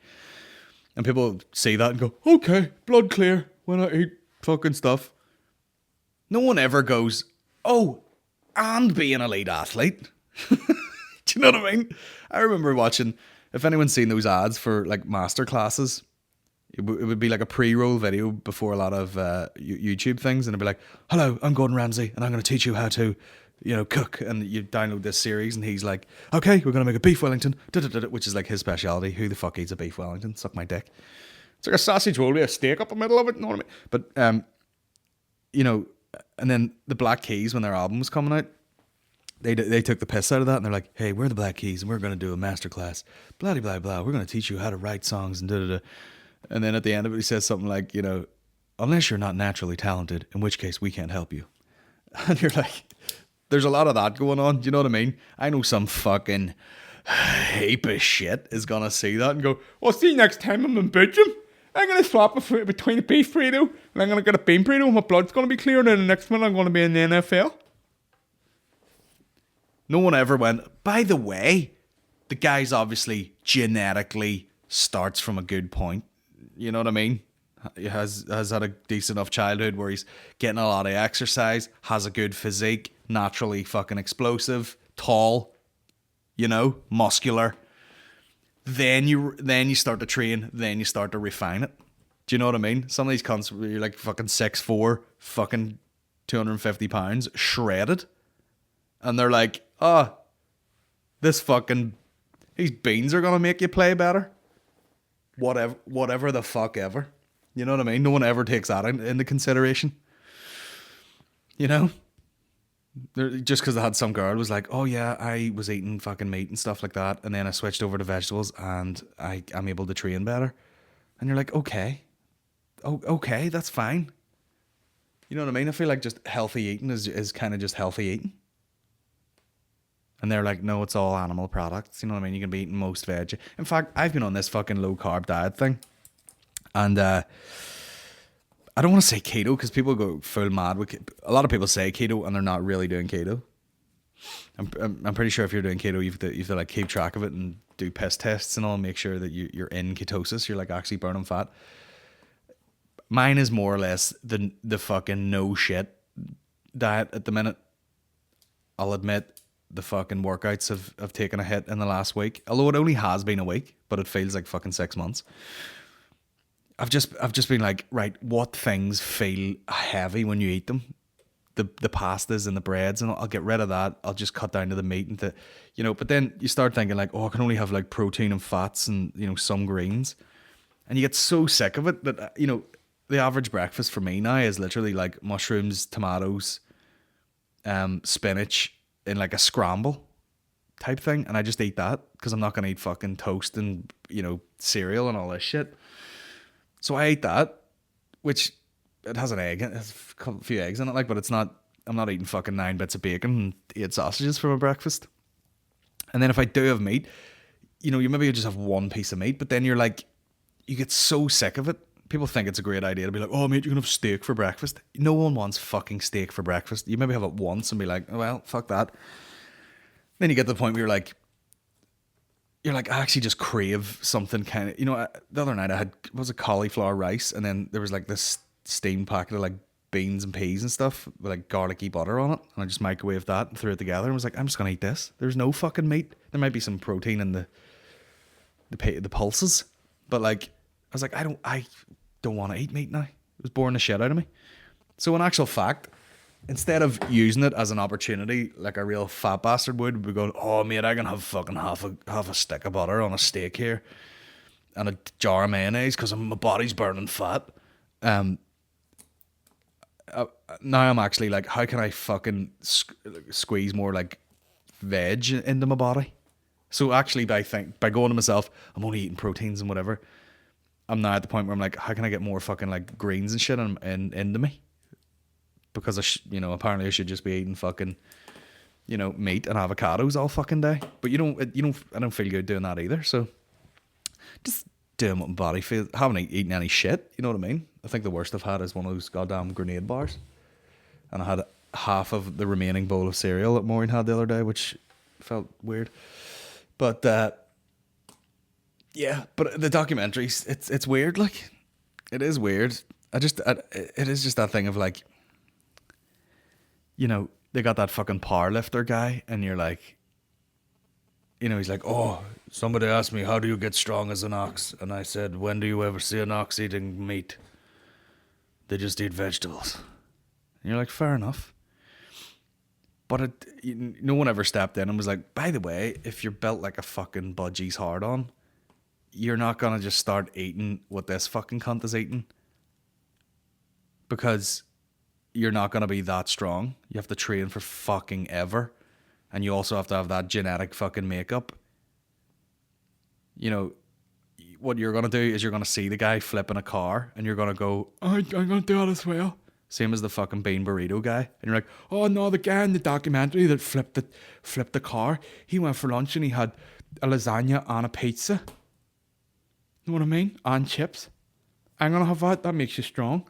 And people see that and go, okay, blood clear when I eat fucking stuff. No one ever goes, oh, and be an elite athlete. Do you know what I mean? I remember watching, if anyone's seen those ads for like master classes, it would be like a pre-roll video before a lot of YouTube things, and it'd be like, hello, I'm Gordon Ramsay and I'm going to teach you how to, you know, cook. And you download this series and he's like, okay, we're going to make a beef Wellington, which is like his speciality. Who the fuck eats a beef Wellington? Suck my dick. It's like a sausage roll with a steak up the middle of it, you know what I mean? But, you know, and then the Black Keys, when their album was coming out, they took the piss out of that, and they're like, hey, we're the Black Keys and we're going to do a masterclass, blah, blah, blah. We're going to teach you how to write songs and da-da-da. And then at the end of it, he says something like, you know, unless you're not naturally talented, in which case we can't help you. And you're like, there's a lot of that going on. Do you know what I mean? I know some fucking heap of shit is going to see that and go, well, see, next time I'm in Belgium, I'm going to swap between a beef burrito and I'm going to get a bean burrito and my blood's going to be clear, and then the next one I'm going to be in the NFL. No one ever went, by the way, the guy's obviously genetically starts from a good point. You know what I mean? He has had a decent enough childhood where he's getting a lot of exercise, has a good physique, naturally fucking explosive, tall, you know, muscular. Then you start to train, then you start to refine it. Do you know what I mean? Some of these cunts, you're like fucking 6'4", fucking 250 pounds, shredded. And they're like, oh, these beans are going to make you play better. Whatever the fuck ever. You know what I mean? No one ever takes that into consideration. You know? Just because I had some girl was like, oh yeah, I was eating fucking meat and stuff like that, and then I switched over to vegetables and I'm able to train better. And you're like, okay. Oh, okay, that's fine. You know what I mean? I feel like just healthy eating is kind of just healthy eating. And they're like, no, it's all animal products. You know what I mean? You can be eating most veg. In fact, I've been on this fucking low carb diet thing. And I don't want to say keto because people go full mad with a lot of people say keto and they're not really doing keto. I'm pretty sure if you're doing keto, you have to like keep track of it and do piss tests and all, and make sure that you're in ketosis. You're like actually burning fat. Mine is more or less the fucking no shit diet at the minute. I'll admit the fucking workouts have taken a hit in the last week. Although it only has been a week, but it feels like fucking 6 months. I've just been like, right, what things feel heavy when you eat them? The pastas and the breads, and I'll get rid of that. I'll just cut down to the meat and but then you start thinking like, oh, I can only have like protein and fats and, some greens. And you get so sick of it that, the average breakfast for me now is literally like mushrooms, tomatoes, spinach in like a scramble type thing. And I just eat that because I'm not going to eat fucking toast and, cereal and all this shit. So I ate that, which it has an egg, it has a few eggs in it, but it's not I'm not eating fucking 9 bits of bacon and 8 sausages for my breakfast. And then if I do have meat, you know, you maybe just have one piece of meat, but then you're like, you get so sick of it. People think it's a great idea to be like, oh mate, you can have steak for breakfast. No one wants fucking steak for breakfast. You maybe have it once and be like, oh, well, fuck that. Then you get to the point where you're like, I actually just crave something kind of, you know, the other night I had, was it cauliflower rice, and then there was like this steamed packet of like beans and peas and stuff with like garlicky butter on it, and I just microwaved that and threw it together and was like, I'm just gonna eat this. There's no fucking meat. There might be some protein in the pulses, but like, I was like, I don't want to eat meat now. It was boring the shit out of me. So in actual fact, instead of using it as an opportunity like a real fat bastard would, we go, oh mate, I can have fucking half a stick of butter on a steak here and a jar of mayonnaise because my body's burning fat. Now I'm actually like, how can I fucking squeeze more like veg into my body? So actually by going to myself, I'm only eating proteins and whatever, I'm now at the point where I'm like, how can I get more fucking like greens and shit into me? Because apparently I should just be eating fucking, meat and avocados all fucking day. But I don't feel good doing that either. So just doing what my body feels. Haven't eaten any shit. You know what I mean? I think the worst I've had is one of those goddamn grenade bars, and I had half of the remaining bowl of cereal that Maureen had the other day, which felt weird. But yeah, but the documentaries, it's weird. Like, it is weird. It is just that thing of like, they got that fucking power lifter guy, and you're like, he's like, oh, somebody asked me, how do you get strong as an ox? And I said, when do you ever see an ox eating meat? They just eat vegetables. And you're like, fair enough. But no one ever stepped in and was like, by the way, if you're built like a fucking budgie's hard on, you're not going to just start eating what this fucking cunt is eating. Because you're not going to be that strong. You have to train for fucking ever. And you also have to have that genetic fucking makeup. What you're going to do is you're going to see the guy flipping a car and you're going to go, I'm going to do that as well. Same as the fucking bean burrito guy. And you're like, oh no, the guy in the documentary that flipped the car, he went for lunch and he had a lasagna and a pizza. You know what I mean? And chips. I'm going to have that. That makes you strong.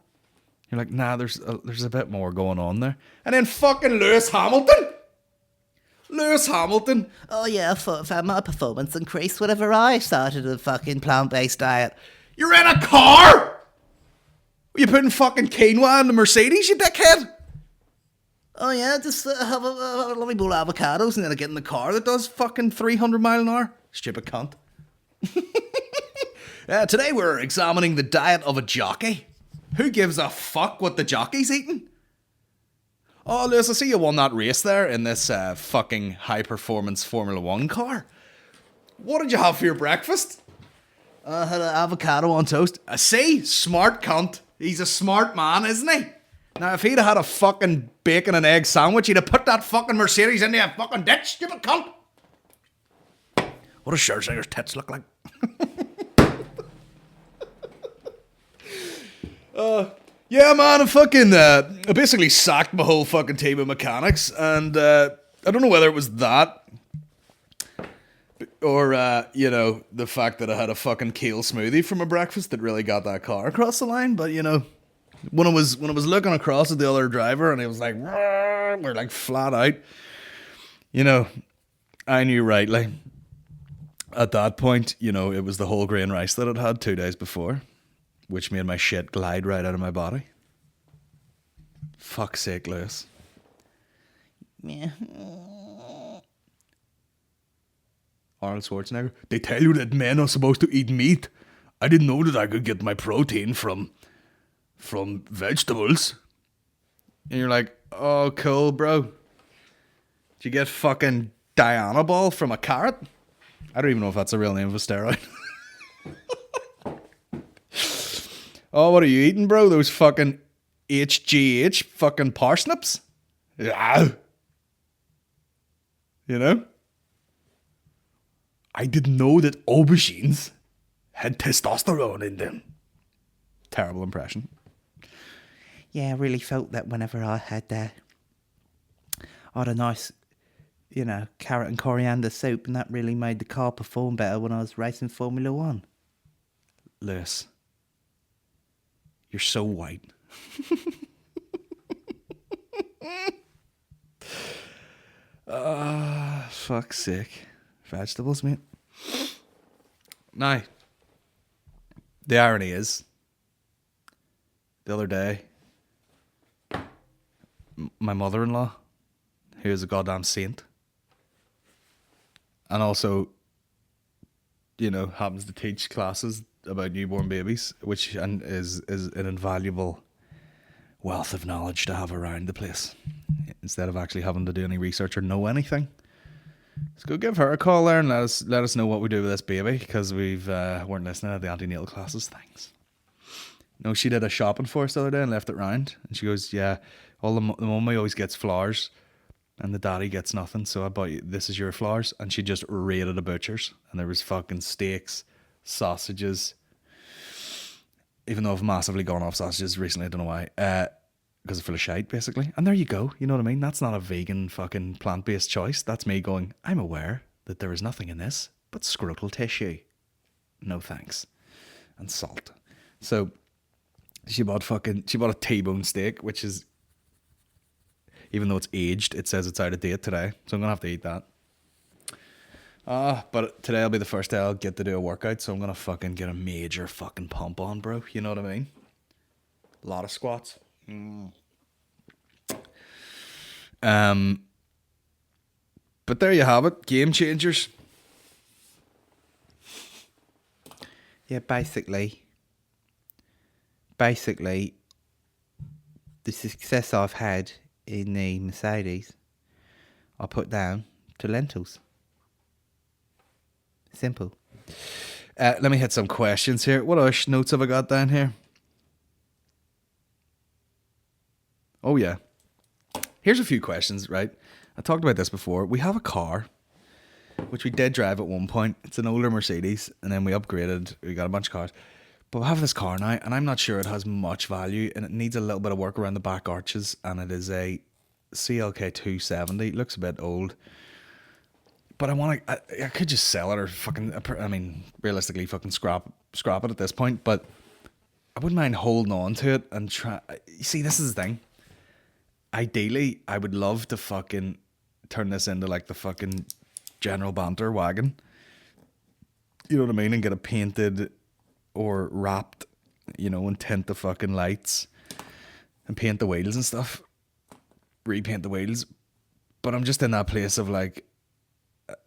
You're like, nah, there's a bit more going on there. And then fucking Lewis Hamilton. Oh yeah, for my performance increased whenever I started a fucking plant-based diet. You're in a car? Are you putting fucking quinoa in the Mercedes, you dickhead? Oh yeah, just have a lovely bowl of avocados and then I get in the car that does fucking 300 mile an hour. Stupid cunt. Today we're examining the diet of a jockey. Who gives a fuck what the jockey's eating? Oh, Lewis, I see you won that race there in this fucking high-performance Formula 1 car. What did you have for your breakfast? I had an avocado on toast. I see, smart cunt. He's a smart man, isn't he? Now, if he'd have had a fucking bacon and egg sandwich, he'd have put that fucking Mercedes into a fucking ditch, stupid cunt. What does Schwarzenegger's tits look like? Yeah, man, I basically sacked my whole fucking team of mechanics, and I don't know whether it was that, or, the fact that I had a fucking kale smoothie for my breakfast that really got that car across the line, but, when I was looking across at the other driver, and he was like, we're like flat out, I knew rightly, at that point, it was the whole grain rice that I'd had 2 days before, which made my shit glide right out of my body. Fuck's sake, Lewis. Yeah. Arnold Schwarzenegger. They tell you that men are supposed to eat meat. I didn't know that I could get my protein from vegetables. And you're like, oh, cool, bro. Did you get fucking Diana ball from a carrot? I don't even know if that's a real name of a steroid. Oh, what are you eating, bro? Those fucking HGH fucking parsnips? Yeah. I didn't know that aubergines had testosterone in them. Terrible impression. Yeah, I really felt that whenever I had I had a nice, carrot and coriander soup, and that really made the car perform better when I was racing Formula One. Lewis, you're so white. Fuck's sake. Vegetables, mate. Now, the irony is, the other day, my mother-in-law, who is a goddamn saint, and also, happens to teach classes about newborn babies, which is an invaluable wealth of knowledge to have around the place, instead of actually having to do any research or know anything. Let's go give her a call there and let us know what we do with this baby, because we've weren't listening to the antenatal classes. Thanks. No, she did a shopping for us the other day and left it round, and she goes, yeah, all the mummy always gets flowers and the daddy gets nothing, so I bought you, this is your flowers. And she just raided a butcher's, and there was fucking steaks, sausages, even though I've massively gone off sausages recently, I don't know why, because it's full of shite, basically. And there you go, you know what I mean? That's not a vegan fucking plant-based choice. That's me going, I'm aware that there is nothing in this but scrotal tissue. No thanks. And salt. So she bought a T-bone steak, which is, even though it's aged, it says it's out of date today, so I'm gonna have to eat that. But today will be the first day I'll get to do a workout, so I'm gonna fucking get a major fucking pump on, bro. You know what I mean? A lot of squats. But there you have it. Game changers. Yeah, basically, the success I've had in the Mercedes, I put down to lentils. Simple. Let me hit some questions here. What other notes have I got down here? Oh, yeah. Here's a few questions, right? I talked about this before. We have a car, which we did drive at one point. It's an older Mercedes, and then we upgraded. We got a bunch of cars. But we have this car now, and I'm not sure it has much value, and it needs a little bit of work around the back arches, and it is a CLK 270. It looks a bit old. But I could just sell it or realistically fucking scrap it at this point. But I wouldn't mind holding on to it and try. You see, this is the thing. Ideally, I would love to fucking turn this into like the fucking General Banter wagon. You know what I mean? And get it painted or wrapped, and tint the fucking lights and paint the wheels and stuff. Repaint the wheels. But I'm just in that place of like,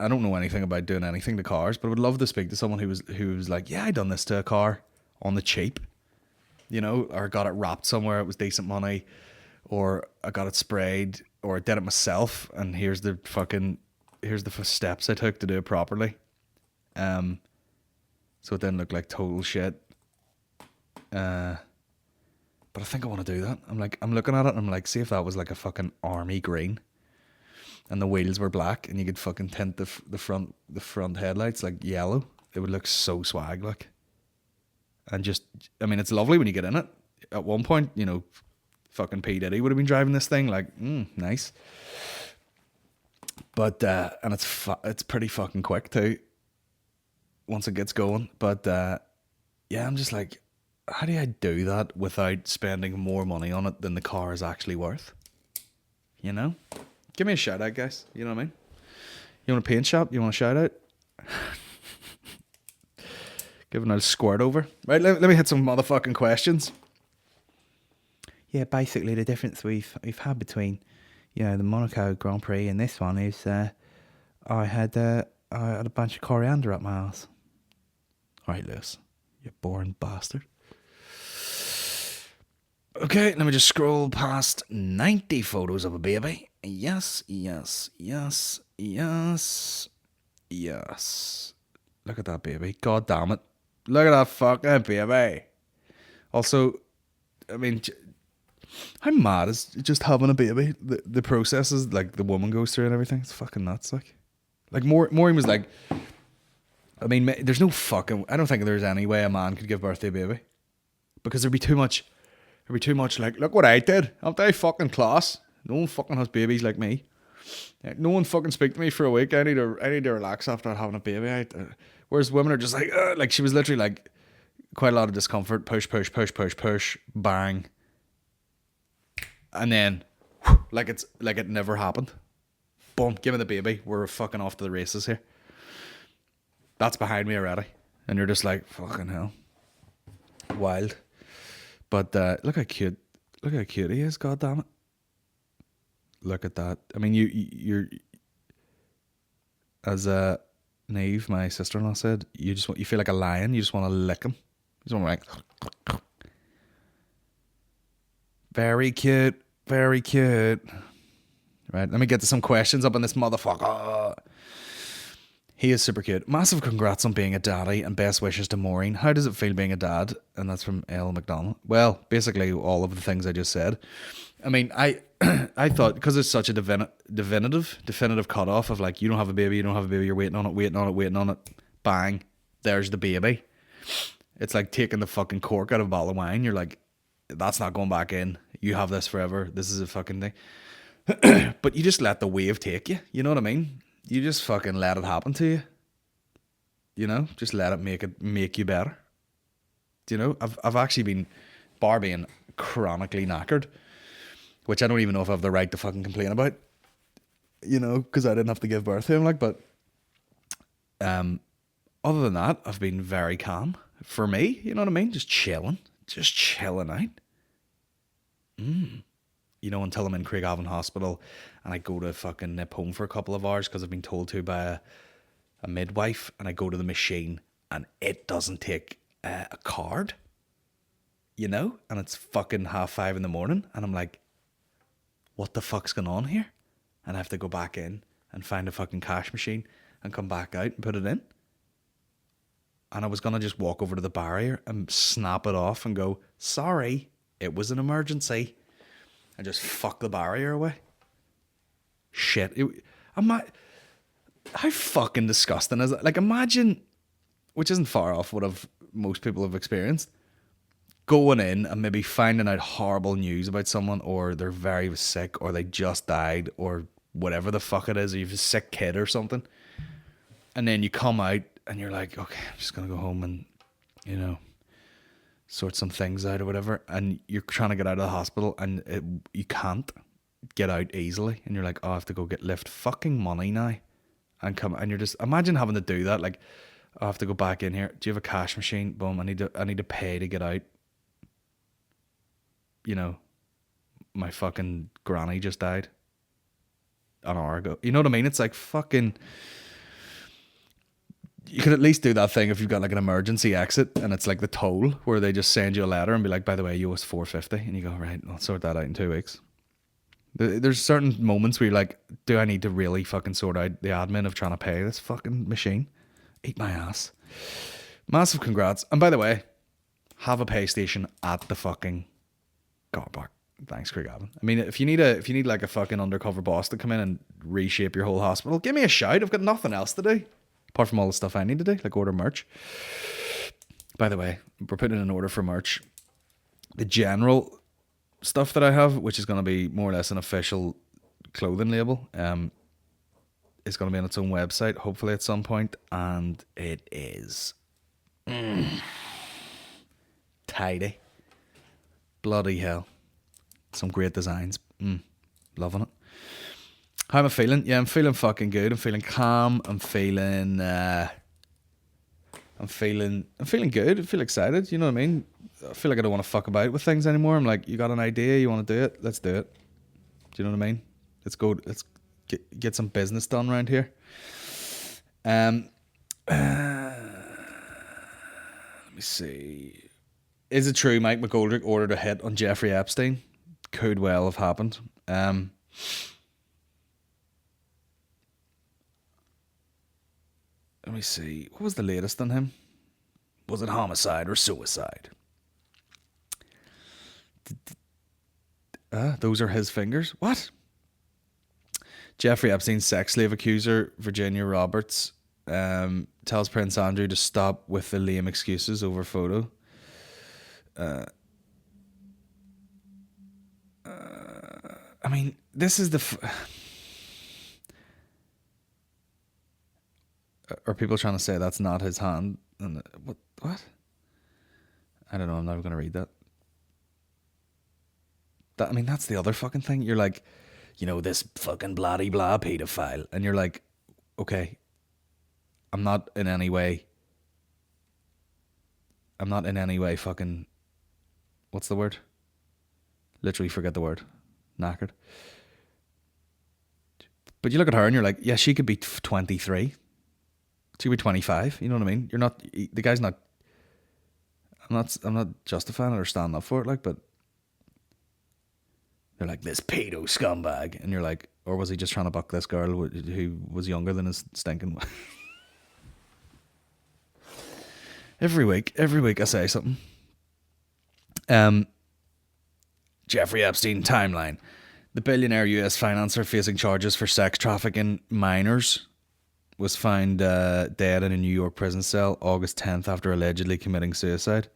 I don't know anything about doing anything to cars, but I would love to speak to someone who was like, yeah, I done this to a car on the cheap, or got it wrapped somewhere. It was decent money, or I got it sprayed, or I did it myself. And here's the steps I took to do it properly. So it didn't look like total shit. But I think I want to do that. I'm looking at it and I'm like, see if that was like a fucking army green and the wheels were black and you could fucking tint the front headlights like yellow. It would look so swag, like. And just, it's lovely when you get in it. At one point, fucking P. Diddy would have been driving this thing, like, nice. But, and it's pretty fucking quick too, once it gets going. But, yeah, I'm just like, how do I do that without spending more money on it than the car is actually worth? Give me a shout out, guys. You know what I mean? You want a paint shop? You want a shout out? Giving a squirt over. Right, let me hit some motherfucking questions. Yeah, basically the difference we've had between, the Monaco Grand Prix and this one is I had a bunch of coriander up my ass. All right, Lewis, you boring bastard. Okay, let me just scroll past 90 photos of a baby. Yes. Look at that baby. God damn it. Look at that fucking baby. Also, how mad is just having a baby? The processes, like, the woman goes through and everything. It's fucking nuts, like. Like, Maureen was like, there's no fucking... I don't think there's any way a man could give birth to a baby. Because there'd be too much like, look what I did. I'm very fucking class. No one fucking has babies like me. No one fucking speak to me for a week. I need to relax after having a baby. Whereas women are just like she was literally like quite a lot of discomfort. Push, bang, and then like it never happened. Boom, give me the baby. We're fucking off to the races here. That's behind me already, and you're just like fucking hell, wild. But look how cute he is. God damn it. Look at that. I mean, you're as Neve, my sister-in-law, said, you feel like a lion. You just want to lick him. You just want to like, very cute, very cute. Right, let me get to some questions up on this motherfucker. He is super cute. Massive congrats on being a daddy and best wishes to Maureen. How does it feel being a dad? And that's from L. McDonald. Well, basically all of the things I just said. I mean, I thought, because it's such a definitive cutoff of like, you don't have a baby, you're waiting on it, bang, there's the baby. It's like taking the fucking cork out of a bottle of wine. You're like, that's not going back in. You have this forever. This is a fucking thing. But you just let the wave take you. You know what I mean? You just fucking let it happen to you. You know, just let it make you better. Do you know? I've actually been, bar being chronically knackered, which I don't even know if I have the right to fucking complain about. You know, because I didn't have to give birth to him. Like, but other than that, I've been very calm. For me, you know what I mean? Just chilling out. You know, until I'm in Craigavon Hospital and I go to fucking nip home for a couple of hours because I've been told to by a midwife, and I go to the machine and it doesn't take a card, you know, and it's fucking 5:30 in the morning and I'm like, what the fuck's going on here? And I have to go back in and find a fucking cash machine and come back out and put it in. And I was going to just walk over to the barrier and snap it off and go, sorry, it was an emergency. And just fuck the barrier away. Shit. How fucking disgusting is it? Like, imagine, which isn't far off what most people have experienced, going in and maybe finding out horrible news about someone, or they're very sick, or they just died, or whatever the fuck it is, or you have a sick kid or something. And then you come out and you're like, okay, I'm just going to go home and, you know, sort some things out or whatever, and you're trying to get out of the hospital and you can't get out easily, and you're like, oh, I have to go lift fucking money now and come, and you're just, imagine having to do that, like, I have to go back in here, do you have a cash machine? Boom, I need to pay to get out. You know, my fucking granny just died an hour ago. You know what I mean? It's like fucking, you could at least do that thing if you've got like an emergency exit and it's like the toll, where they just send you a letter and be like, by the way, you owe us $4.50, and you go, right, I'll sort that out in 2 weeks. There's certain moments where you're like, do I need to really fucking sort out the admin of trying to pay this fucking machine? Eat my ass. Massive congrats. And by the way, have a pay station at the fucking car park. Thanks, Craigavon. I mean, if you need like a fucking undercover boss to come in and reshape your whole hospital, give me a shout. I've got nothing else to do apart from all the stuff I need to do, like order merch. By the way, we're putting in an order for merch. The general stuff that I have, which is going to be more or less an official clothing label, is going to be on its own website, hopefully at some point, and it is tidy. Bloody hell. Some great designs. Loving it. How am I feeling? Yeah, I'm feeling fucking good. I'm feeling calm. I'm feeling good. I feel excited. You know what I mean? I feel like I don't want to fuck about with things anymore. I'm like, you got an idea? You want to do it? Let's do it. Do you know what I mean? Let's go. Let's get some business done around here. Let me see. Is it true Mike McGoldrick ordered a hit on Jeffrey Epstein? Could well have happened. Let me see. What was the latest on him? Was it homicide or suicide? Those are his fingers. What? Jeffrey Epstein's sex slave accuser, Virginia Roberts, tells Prince Andrew to stop with the lame excuses over photo. I mean, this is Are people trying to say that's not his hand? And what? I don't know. I'm never going to read that. I mean, that's the other fucking thing. You're like, this fucking bloody blah pedophile. And you're like, okay, I'm not in any way fucking, what's the word? Literally forget the word. Knackered. But you look at her and you're like, yeah, she could be 23. She could be 25. You know what I mean? You're not, the guy's not, I'm not justifying it or standing up for it, like, but they're like, this pedo scumbag. And you're like, or was he just trying to buck this girl who was younger than his stinking Every week I say something. Jeffrey Epstein timeline. The billionaire US financier facing charges for sex trafficking minors was found dead in a New York prison cell August 10th after allegedly committing suicide.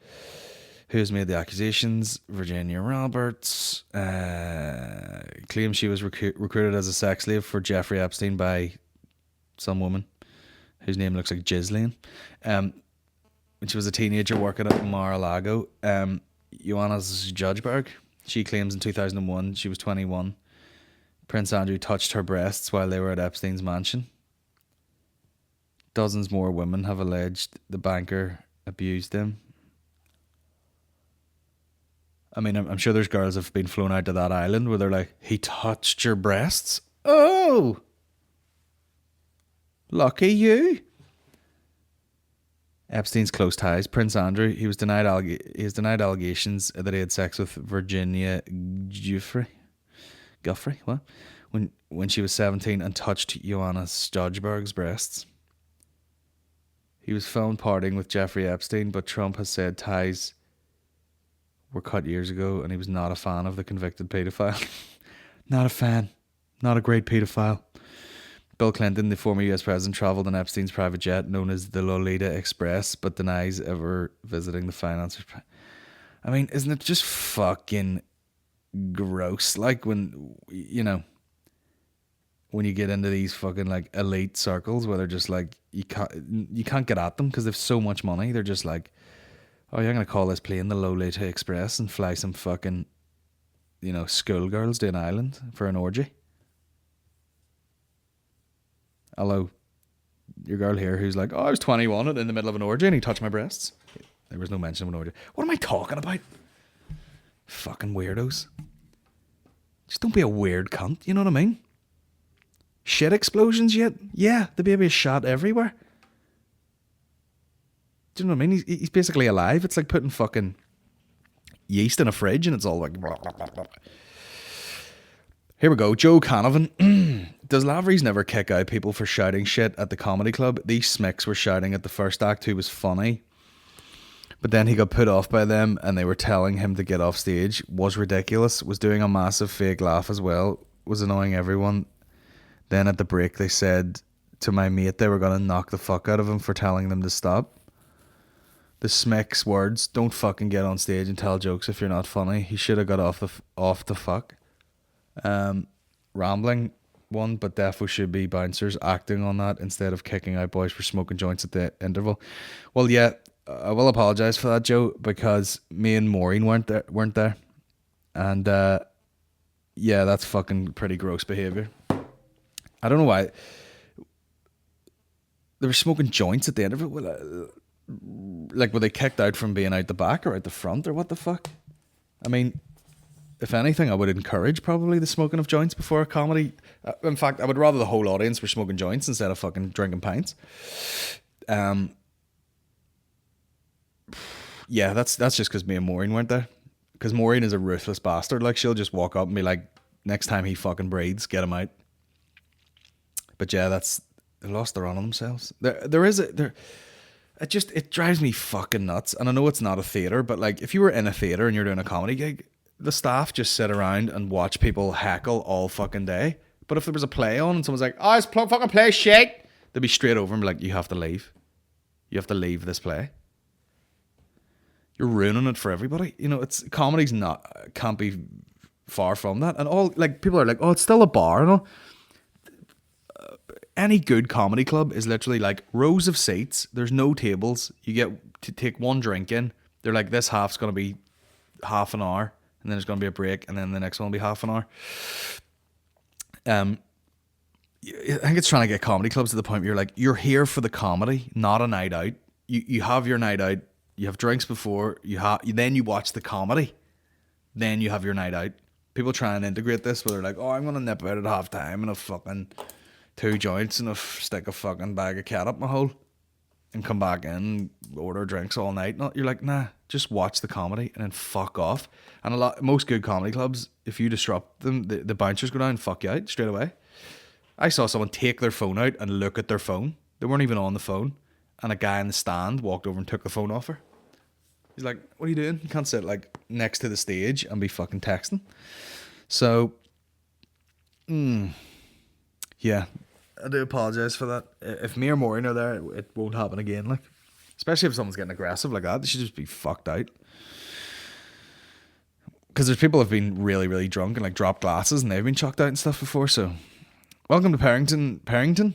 Who's made the accusations? Virginia Roberts claims she was recruited as a sex slave for Jeffrey Epstein by some woman whose name looks like Ghislaine. When she was a teenager working at Mar-a-Lago. Joanna Judgeberg, she claims in 2001 she was 21. Prince Andrew touched her breasts while they were at Epstein's mansion. Dozens more women have alleged the banker abused them. I mean, I'm sure there's girls have been flown out to that island where they're like, he touched your breasts? Oh! Lucky you. Epstein's close ties. Prince Andrew, he was denied allegations that he had sex with Virginia Guffrey, what? When she was 17 and touched Joanna Stodgeberg's breasts. He was filmed partying with Jeffrey Epstein, but Trump has said ties were cut years ago and he was not a fan of the convicted paedophile. Not a fan. Not a great paedophile. Bill Clinton, the former US president, travelled on Epstein's private jet known as the Lolita Express, but denies ever visiting the financiers. I mean, isn't it just fucking gross? Like when you get into these fucking like elite circles where they're just like, you can't get at them because they've so much money. They're just like, oh, you're going to call this plane the Lolita Express and fly some fucking, schoolgirls to an island for an orgy. Although, your girl here who's like, oh, I was 21 and in the middle of an orgy and he touched my breasts. There was no mention of an orgy. What am I talking about? Fucking weirdos. Just don't be a weird cunt, you know what I mean? Shit explosions yet? Yeah, the baby is shot everywhere. Do you know what I mean? He's basically alive. It's like putting fucking yeast in a fridge and it's all like... Here we go. Joe Canavan. Does Lavery's never kick out people for shouting shit at the comedy club? These smicks were shouting at the first act who was funny. But then he got put off by them and they were telling him to get off stage. Was ridiculous. Was doing a massive fake laugh as well. Was annoying everyone. Then at the break they said to my mate they were going to knock the fuck out of him for telling them to stop. The smick's words, don't fucking get on stage and tell jokes if you're not funny. He should have got off the fuck. Rambling one, but defo should be bouncers acting on that instead of kicking out boys for smoking joints at the interval. Well, yeah, I will apologise for that, Joe, because me and Maureen weren't there. And yeah, that's fucking pretty gross behaviour. I don't know why they were smoking joints at the interval. Like, were they kicked out from being out the back or out the front or what the fuck? I mean, if anything, I would encourage probably the smoking of joints before a comedy. In fact, I would rather the whole audience were smoking joints instead of fucking drinking pints. Yeah, that's just because me and Maureen weren't there. Because Maureen is a ruthless bastard. Like, she'll just walk up and be like, next time he fucking breathes, get him out. But yeah, they lost their run on themselves. It drives me fucking nuts. And I know it's not a theatre, but like, if you were in a theatre and you're doing a comedy gig, the staff just sit around and watch people heckle all fucking day. But if there was a play on and someone's like, oh, it's fucking play shit, they'd be straight over and be like, you have to leave. You have to leave this play. You're ruining it for everybody. Comedy's can't be far from that. And all, like, people are like, oh, it's still a bar and all. any good comedy club is literally like rows of seats. There's no tables. You get to take one drink in. They're like, this half's going to be half an hour, and then there's going to be a break, and then the next one will be half an hour. I think it's trying to get comedy clubs to the point where you're like, you're here for the comedy, not a night out. You have your night out. You have drinks before. Then you watch the comedy. Then you have your night out. People try and integrate this where they're like, oh, I'm going to nip out at half time and a fucking 2 joints and stick a fucking bag of cat up my hole and come back in, order drinks all night. No, you're like, nah, just watch the comedy and then fuck off. And most good comedy clubs, if you disrupt them, the bouncers go down and fuck you out straight away. I saw someone take their phone out and look at their phone. They weren't even on the phone. And a guy in the stand walked over and took the phone off her. He's like, what are you doing? You can't sit like next to the stage and be fucking texting. So, yeah, I do apologize for that. If me or Maureen are there, it won't happen again. Like, especially if someone's getting aggressive like that, they should just be fucked out. Because there's people who've been really, really drunk and like dropped glasses and they've been chucked out and stuff before. So, welcome to parenting.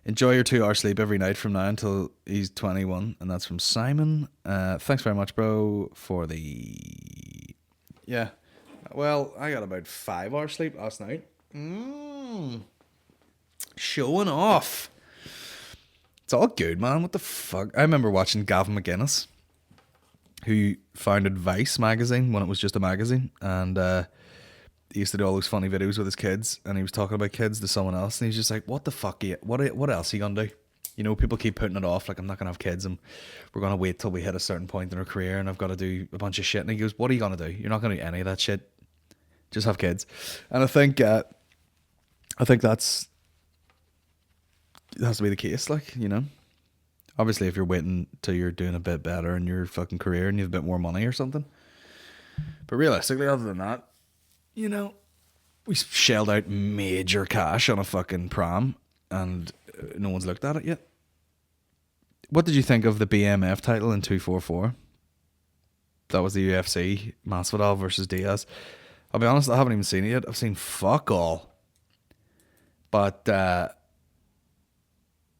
Enjoy your 2 hour sleep every night from now until he's 21. And that's from Simon. Thanks very much, bro, for the... Yeah. Well, I got about 5 hours sleep last night. Showing off. It's all good, man. What the fuck? I remember watching Gavin McGuinness, who founded Vice magazine when it was just a magazine. And he used to do all those funny videos with his kids, and he was talking about kids to someone else, and he's just like, what the fuck, what else are you gonna do? You know, people keep putting it off, like, I'm not gonna have kids, and we're gonna wait till we hit a certain point in our career, and I've got to do a bunch of shit. And he goes, what are you gonna do? You're not gonna do any of that shit. Just have kids. And I think that's, it has to be the case, like, you know. Obviously, if you're waiting till you're doing a bit better in your fucking career and you have a bit more money or something. But realistically, other than that, you know, we shelled out major cash on a fucking pram and no one's looked at it yet. What did you think of the BMF title in 244? That was the UFC, Masvidal versus Diaz. I'll be honest, I haven't even seen it yet. I've seen fuck all. But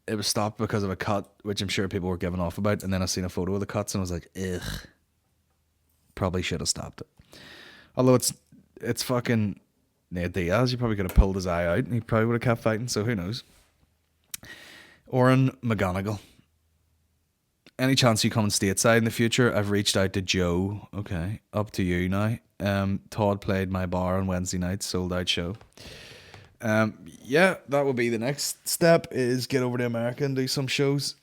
it was stopped because of a cut, which I'm sure people were giving off about. And then I seen a photo of the cuts and I was like, ugh. Probably should have stopped it. Although it's fucking Nate Diaz. You probably could have pulled his eye out and he probably would have kept fighting, so who knows. Oren McGonigal. Any chance you coming stateside in the future? I've reached out to Joe. Okay, up to you now. Todd played my bar on Wednesday night, sold out show. Yeah, that will be the next step, is get over to America and do some shows.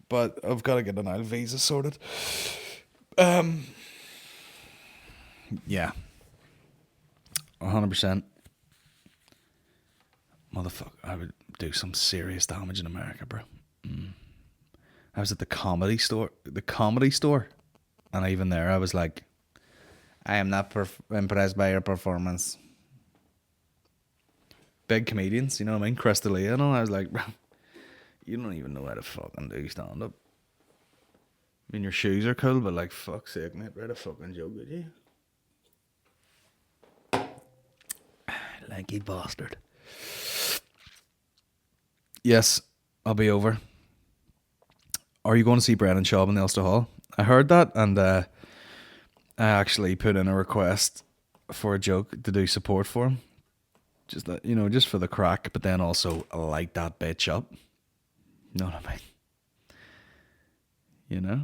But I've got to get an Isle visa sorted. Yeah. 100%. Motherfucker, I would do some serious damage in America, bro. I was at the comedy store, and even there I was like, I am not impressed by your performance. Big comedians, you know what I mean? Chris D'Elia and all. I was like, bro, you don't even know how to fucking do stand-up. I mean, your shoes are cool, but like, fuck's sake, mate, write a fucking joke with you. Lanky bastard. Yes, I'll be over. Are you going to see Brendan Schaub in the Ulster Hall? I heard that, and I actually put in a request for a joke to do support for him. Just that, you know, just for the crack, but then also light that bitch up. You know what I mean? You know?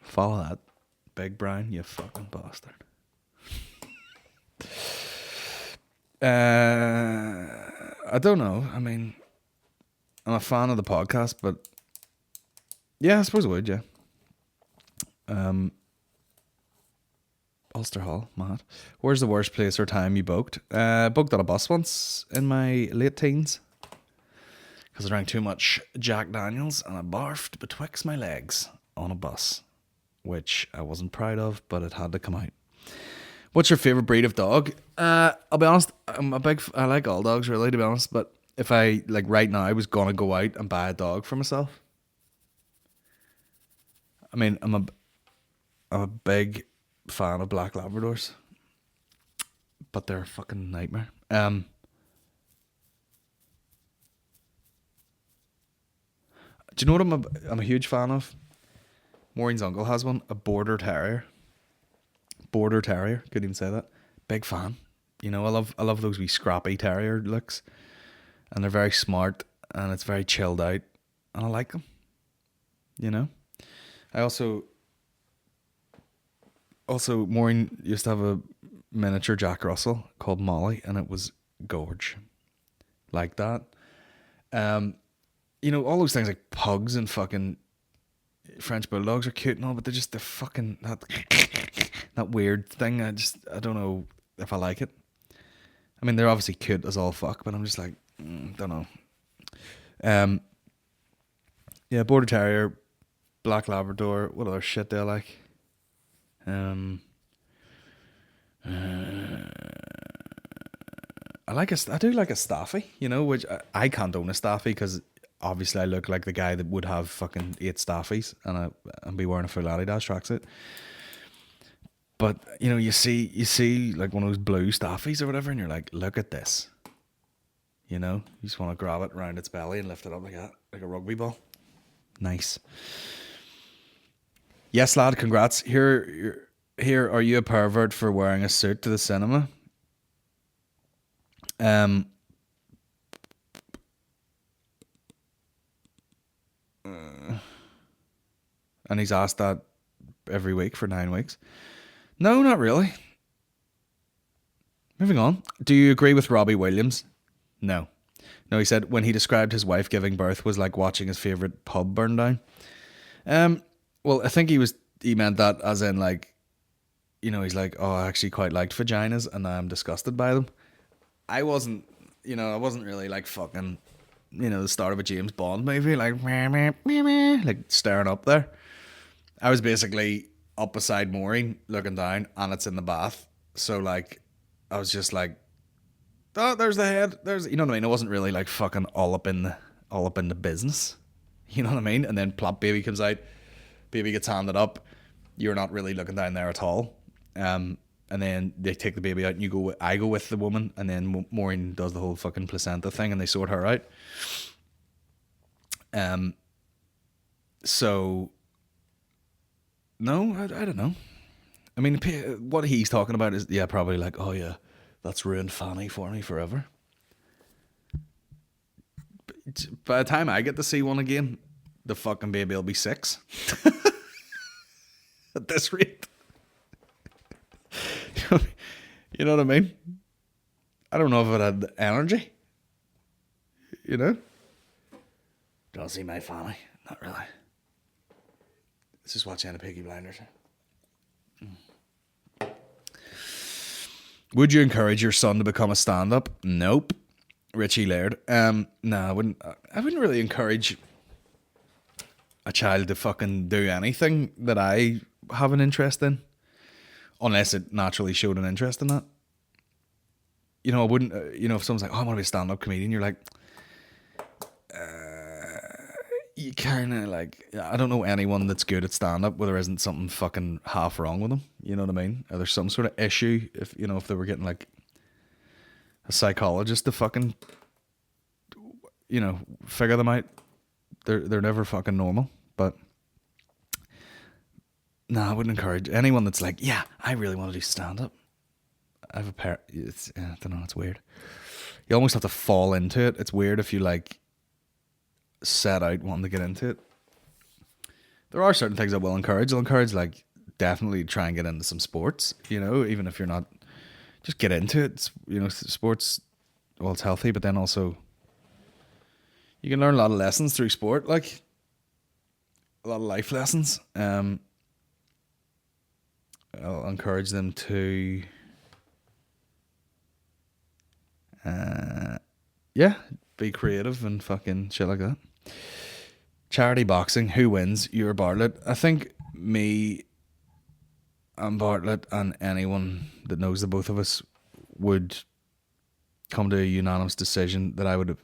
Follow that, Big Brian, you fucking bastard. I don't know. I mean, I'm a fan of the podcast, but yeah, I suppose I would, yeah. Ulster Hall, mad. Where's the worst place or time you booked? Booked on a bus once in my late teens because I drank too much Jack Daniels and I barfed betwixt my legs on a bus, which I wasn't proud of, but it had to come out. What's your favourite breed of dog? I'll be honest, I like all dogs really, to be honest, but if I, like right now, I was going to go out and buy a dog for myself. I mean, I'm a big fan of Black Labradors, but they're a fucking nightmare. Do you know what I'm a huge fan of? Maureen's uncle has one, a border terrier. Border terrier, couldn't even say that. Big fan. You know, I love those wee scrappy terrier looks, and they're very smart, and it's very chilled out, and I like them. You know, I also Maureen used to have a miniature Jack Russell called Molly, and it was gorge, like that. You know, all those things like pugs and fucking French bulldogs are cute and all, but they're fucking that weird thing. I don't know if I like it. I mean, they're obviously cute as all fuck, but I'm just like, don't know. Yeah, border terrier, black Labrador. What other shit do I like? I do like a Staffy, you know, which I can't own a Staffy because obviously I look like the guy that would have fucking 8 Staffies and be wearing a full Adidas tracksuit. But you know, you see like one of those blue Staffies or whatever, and you're like, look at this. You know, you just want to grab it around its belly and lift it up like that, like a rugby ball. Nice. Yes, lad. Congrats. Here. Are you a pervert for wearing a suit to the cinema? And he's asked that every week for 9 weeks. No, not really. Moving on. Do you agree with Robbie Williams? No. No, he said when he described his wife giving birth was like watching his favourite pub burn down. Well, I think he meant that as in like, you know, he's like, oh, I actually quite liked vaginas and I'm disgusted by them. I wasn't really like fucking, you know, the start of a James Bond movie, like staring up there. I was basically up beside Maureen, looking down, and it's in the bath. So like, I was just like, oh, there's the head. You know what I mean? I wasn't really like fucking all up in the business. You know what I mean? And then plop, baby comes out, baby gets handed up. You're not really looking down there at all. And then they take the baby out, and I go with the woman, and then Maureen does the whole fucking placenta thing, and they sort her out. So no, I don't know. I mean, what he's talking about is, yeah, probably like, oh yeah, that's ruined Fanny for me forever. But by the time I get to see one again, the fucking baby will be 6. At this rate. You know what I mean? I don't know if it had the energy. You know? Don't see my family. Not really. Let's just watch the Peaky Blinders. Would you encourage your son to become a stand-up? Nope. Richie Laird. No, I wouldn't really encourage a child to fucking do anything that I have an interest in. Unless it naturally showed an interest in that. You know, I wouldn't, you know, if someone's like, oh, I want to be a stand-up comedian, you're like, you kind of like, I don't know anyone that's good at stand-up where there isn't something fucking half wrong with them. You know what I mean? Or there's some sort of issue, if they were getting like a psychologist to fucking, you know, figure them out. They're never fucking normal, but no, I wouldn't encourage anyone that's like, yeah, I really want to do stand-up. I have a pair. I don't know. It's weird. You almost have to fall into it. It's weird if you like set out wanting to get into it. There are certain things I will encourage. I'll encourage like definitely try and get into some sports. You know, even if you're not, just get into it. It's, you know, sports. Well, it's healthy, but then also you can learn a lot of lessons through sport, like a lot of life lessons. I'll encourage them to, be creative and fucking shit like that. Charity boxing, who wins? You or Bartlett? I think me and Bartlett and anyone that knows the both of us would come to a unanimous decision that I would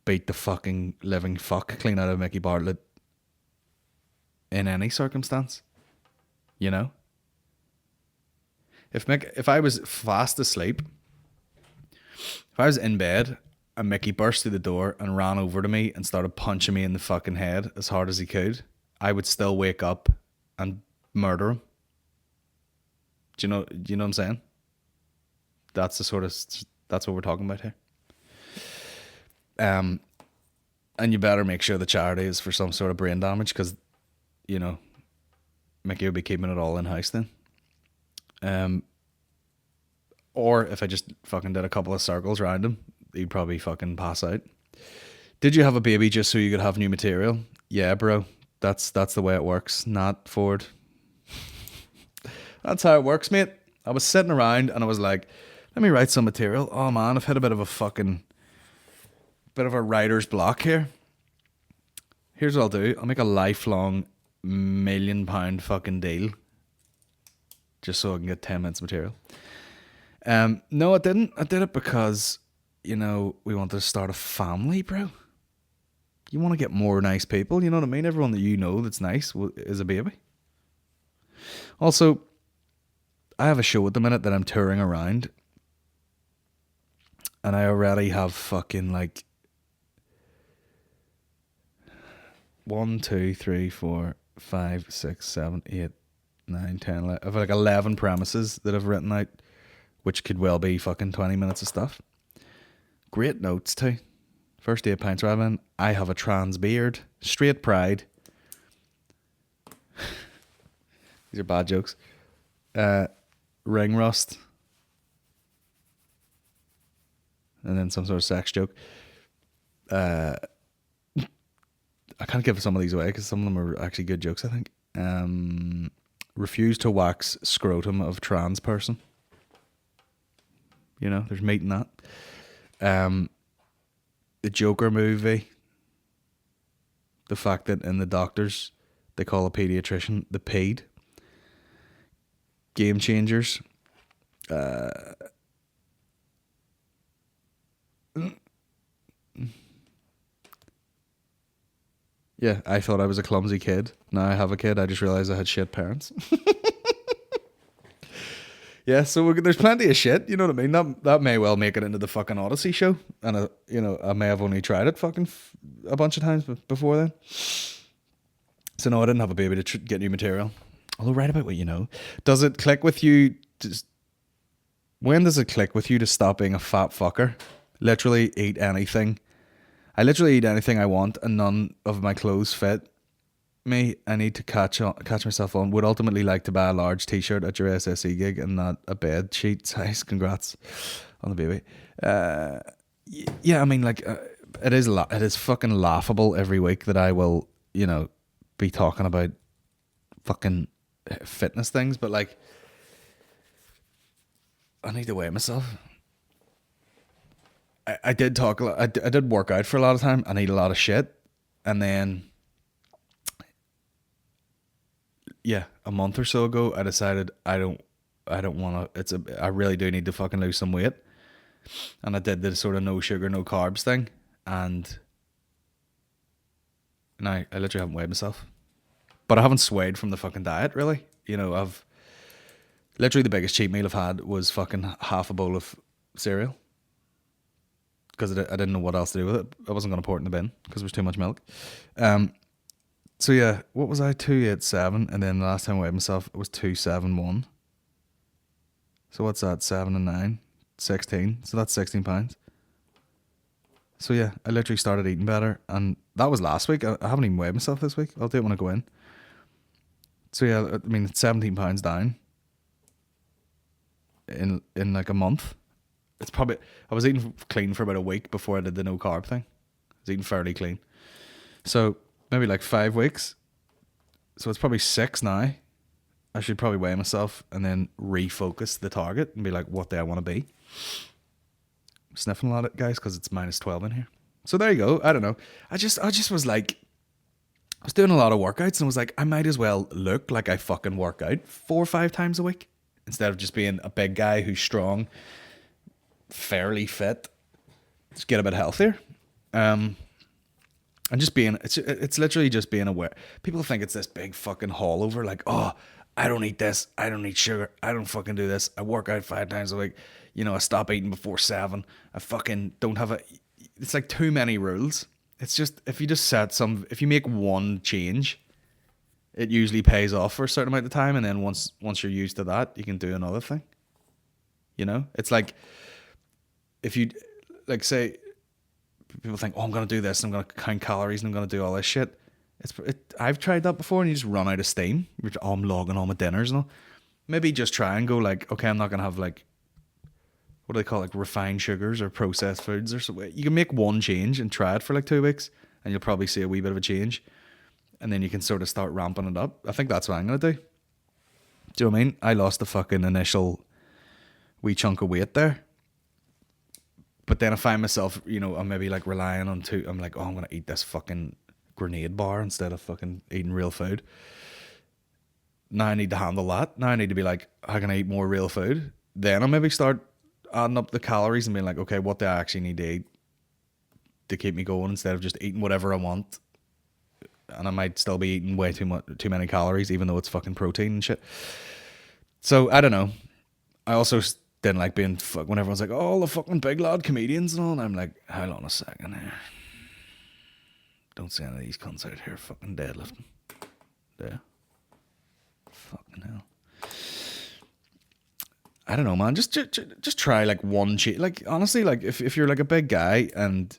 beat the fucking living fuck clean out of Mickey Bartlett in any circumstance. You know? If I was fast asleep If I was in bed and Mickey burst through the door and ran over to me and started punching me in the fucking head as hard as he could, I would still wake up and murder him. Do you know what I'm saying? That's what we're talking about here. And you better make sure the charity is for some sort of brain damage, because, you know, Mickey will be keeping it all in house then. Or if I just fucking did a couple of circles around him, he'd probably fucking pass out. Did you have a baby just so you could have new material? Yeah, bro. That's the way it works. Not Ford. That's how it works, mate. I was sitting around and I was like, let me write some material. Oh man, I've hit a bit of a writer's block here. Here's what I'll do. I'll make a lifelong £1 million fucking deal just so I can get 10 minutes material. No, I didn't. I did it because, you know, we wanted to start a family, bro. You want to get more nice people, you know what I mean? Everyone that you know that's nice is a baby. Also, I have a show at the minute that I'm touring around, and I already have fucking like 1, 2, 3, 4, 5, 6, 7, 8, 9, 10, 11. I have like 11 premises that I've written out, which could well be fucking 20 minutes of stuff. Great notes too. First 8 pints Raven. I have a trans beard. Straight pride. These are bad jokes. Ring rust. And then some sort of sex joke. I can't give some of these away because some of them are actually good jokes, I think. Refuse to wax scrotum of trans person. You know, there's meat in that. The Joker movie. The fact that in the doctors they call a pediatrician the ped. Game changers. Yeah, I thought I was a clumsy kid. Now I have a kid. I just realized I had shit parents. Yeah, so there's plenty of shit. You know what I mean? That may well make it into the fucking Odyssey show, and I may have only tried it fucking a bunch of times before then. So no, I didn't have a baby to get new material. Although, write about what you know. Does it click with you? When does it click with you to stop being a fat fucker? Literally eat anything. I literally eat anything I want, and none of my clothes fit me. I need to catch myself on. Would ultimately like to buy a large t-shirt at your SSE gig and not a bed sheet size. Congrats on the baby. Yeah, I mean, like, it is fucking laughable every week that I will, you know, be talking about fucking fitness things, but like, I need to weigh myself. I did talk a lot. I did work out for a lot of time. I need a lot of shit, and then, yeah, a month or so ago, I decided I don't want to. I really do need to fucking lose some weight, and I did the sort of no sugar, no carbs thing, and now I literally haven't weighed myself, but I haven't swayed from the fucking diet really. You know, I've literally the biggest cheat meal I've had was fucking half a bowl of cereal. Because I didn't know what else to do with it. I wasn't going to pour it in the bin because there was too much milk. So yeah, what was I? 287, and then the last time I weighed myself, it was 271. So what's that? 7 and 9, 16. So that's 16 pounds. So yeah, I literally started eating better, and that was last week. I haven't even weighed myself this week. I'll do it when I go in. So yeah, I mean, it's 17 pounds down in like a month. It's probably, I was eating clean for about a week before I did the no carb thing. I was eating fairly clean. So maybe like 5 weeks. So it's probably 6 now. I should probably weigh myself and then refocus the target and be like, what do I want to be? I'm sniffing a lot, guys, because it's -12 in here. So there you go. I don't know. I just was like, I was doing a lot of workouts and was like, I might as well look like I fucking work out 4 or 5 times a week instead of just being a big guy who's strong, fairly fit. Just get a bit healthier. And just being, it's literally just being aware. People think it's this big fucking haul over, like, oh, I don't eat this. I don't eat sugar. I don't fucking do this. I work out 5 times a week. You know, I stop eating before 7. I fucking don't have a... It's like too many rules. It's just, if you make one change, it usually pays off for a certain amount of time. And then once you're used to that, you can do another thing. You know? It's like, if you, like, say, people think, oh, I'm going to do this, and I'm going to count calories, and I'm going to do all this shit. I've tried that before, and you just run out of steam. I'm logging all my dinners and all. Maybe just try and go like, okay, I'm not going to have like, what do they call it, like refined sugars or processed foods or something. You can make one change and try it for like 2 weeks, and you'll probably see a wee bit of a change. And then you can sort of start ramping it up. I think that's what I'm going to do. Do you know what I mean? I lost the fucking initial wee chunk of weight there. But then I find myself, you know, I'm maybe like relying on I'm like, oh, I'm going to eat this fucking grenade bar instead of fucking eating real food. Now I need to handle that. Now I need to be like, how can I eat more real food? Then I'll maybe start adding up the calories and being like, okay, what do I actually need to eat to keep me going, instead of just eating whatever I want. And I might still be eating way too many calories, even though it's fucking protein and shit. So I don't know. I also didn't like being when everyone's like, oh, the fucking big lad comedians and all, and I'm like, hold on a second here. Don't see any of these cunts out here fucking deadlifting. Yeah. Fucking hell. I don't know, man. Just try like one change. Like, honestly, like if you're like a big guy and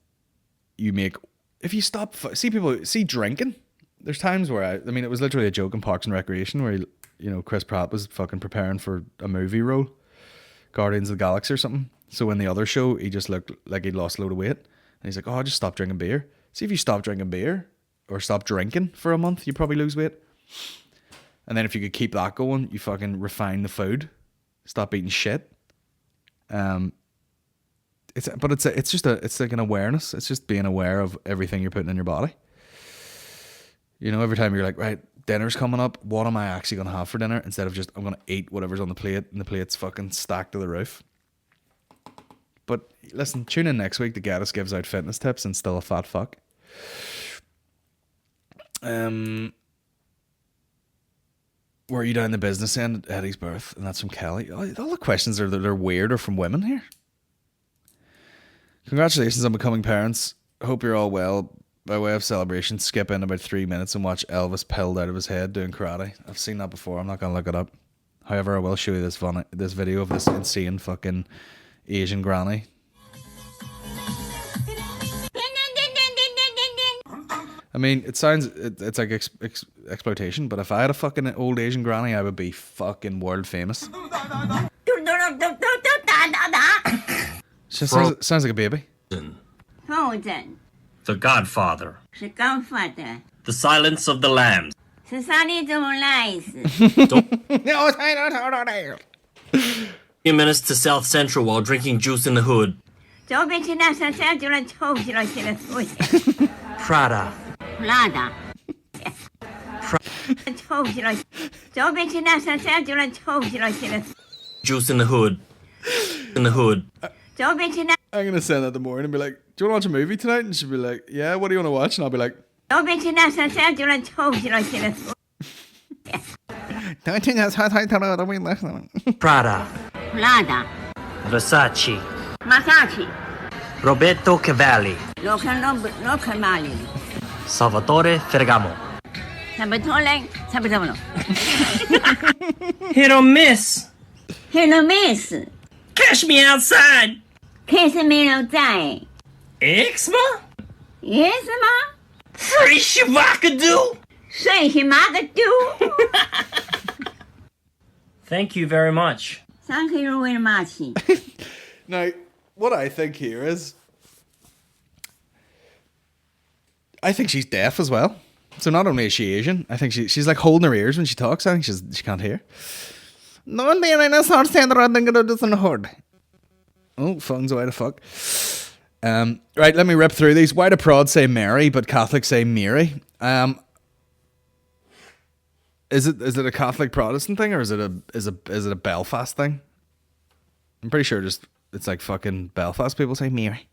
if you stop, see drinking. There's times where I mean, it was literally a joke in Parks and Recreation where, you know, Chris Pratt was fucking preparing for a movie role, Guardians of the Galaxy or something. So in the other show, he just looked like he'd lost a load of weight. And he's like, oh, I just stopped drinking beer. See, if you stop drinking beer or stop drinking for a month, you probably lose weight. And then if you could keep that going, you fucking refine the food, stop eating shit. It's like an awareness. It's just being aware of everything you're putting in your body. You know, every time you're like, right, dinner's coming up. What am I actually going to have for dinner? Instead of just, I'm going to eat whatever's on the plate, and the plate's fucking stacked to the roof. But listen, tune in next week. The Geddis gives out fitness tips and still a fat fuck. Were you down the business end at Eddie's birth? And that's from Kelly. All the questions they're weird are from women here. Congratulations on becoming parents. Hope you're all well. By way of celebration, skip in about 3 minutes and watch Elvis pilled out of his head doing karate. I've seen that before. I'm not going to look it up. However, I will show you this video of this insane fucking Asian granny. I mean, it's like exploitation, but if I had a fucking old Asian granny, I would be fucking world famous. She sounds like a baby. The Godfather. The Silence of the Lambs. Few minutes to South Central while drinking juice in the hood. Prada. Juice in the hood. In the hood. I'm going to send that to Maureen and be like, do you want to watch a movie tonight? And she'll be like, yeah, what do you want to watch? And I'll be like, Prada. Versace. Roberto Cavalli. Salvatore Ferragamo. Hit or miss. Cash me outside. Eczema? Free Shavakadu? Thank you very much. Thank you very much. Now, what I think here is, I think she's deaf as well. So not only is she Asian, I think she's like holding her ears when she talks. I think she can't hear. Oh, phone's away to fuck. Right, let me rip through these. Why do prods say Mary, but Catholics say Mary? Is it a Catholic Protestant thing, or is it a Belfast thing? I'm pretty sure it's like fucking Belfast people say Mary.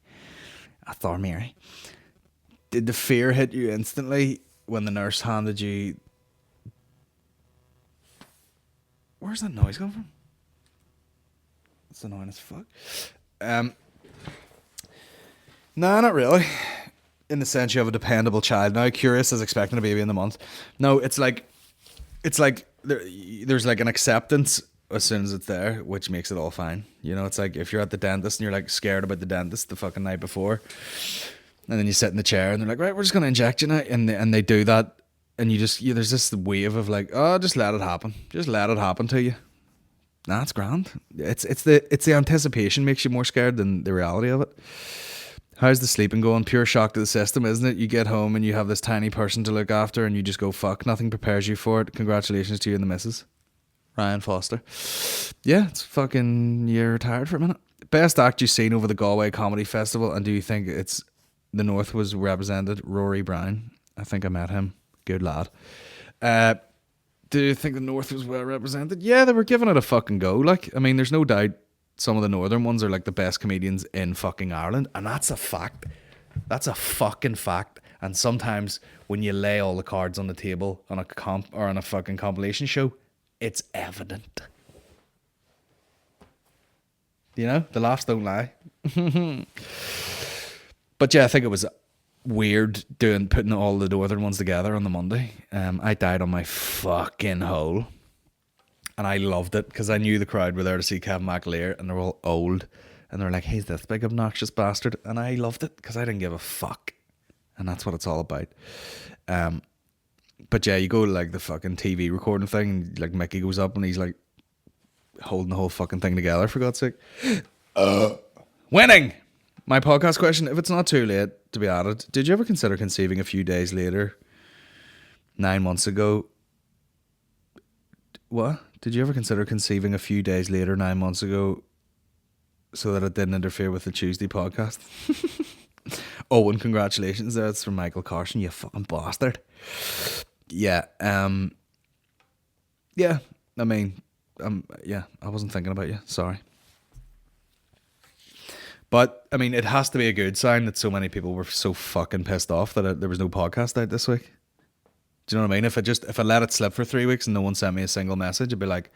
I thought Mary. Did the fear hit you instantly when the nurse handed you Where's that noise coming from? It's annoying as fuck. Nah, not really. In the sense you have a dependable child. Now, curious as expecting a baby in the month. No, it's like there's like an acceptance as soon as it's there, which makes it all fine. You know, it's like if you're at the dentist and you're like scared about the dentist the fucking night before, and then you sit in the chair and they're like, right, we're just gonna inject you now, and they do that, and there's this wave of like, oh, just let it happen to you. Nah, it's grand. It's the anticipation makes you more scared than the reality of it. How's the sleeping going? Pure shock to the system, isn't it? You get home and you have this tiny person to look after and you just go, fuck, nothing prepares you for it. Congratulations to you and the missus. Ryan Foster. Yeah, it's fucking, you're retired for a minute. Best act you've seen over the Galway Comedy Festival, and do you think it's the North was represented? Rory Brown. I think I met him. Good lad. Do you think the North was well represented? Yeah, they were giving it a fucking go. Like, I mean, there's no doubt some of the northern ones are like the best comedians in fucking Ireland, and that's a fact. That's a fucking fact. And sometimes when you lay all the cards on the table on a comp or on a fucking compilation show, it's evident. You know, the laughs don't lie. But yeah, I think it was weird putting all the northern ones together on the Monday. I died on my fucking hole. And I loved it because I knew the crowd were there to see Kevin McAleer, and they're all old. And they're like, he's this big obnoxious bastard. And I loved it because I didn't give a fuck. And that's what it's all about. But yeah, you go to like the fucking TV recording thing, and like Mickey goes up and he's like holding the whole fucking thing together, for God's sake. Winning! My podcast question, if it's not too late to be added, did you ever consider conceiving a few days later, 9 months ago? What? Did you ever consider conceiving a few days later, 9 months ago, so that it didn't interfere with the Tuesday podcast? Oh, and congratulations, that's from Michael Carson, you fucking bastard. Yeah, yeah, I mean, yeah, I wasn't thinking about you, sorry. But, I mean, it has to be a good sign that so many people were so fucking pissed off that there was no podcast out this week. Do you know what I mean? If I let it slip for 3 weeks and no one sent me a single message, I'd be like,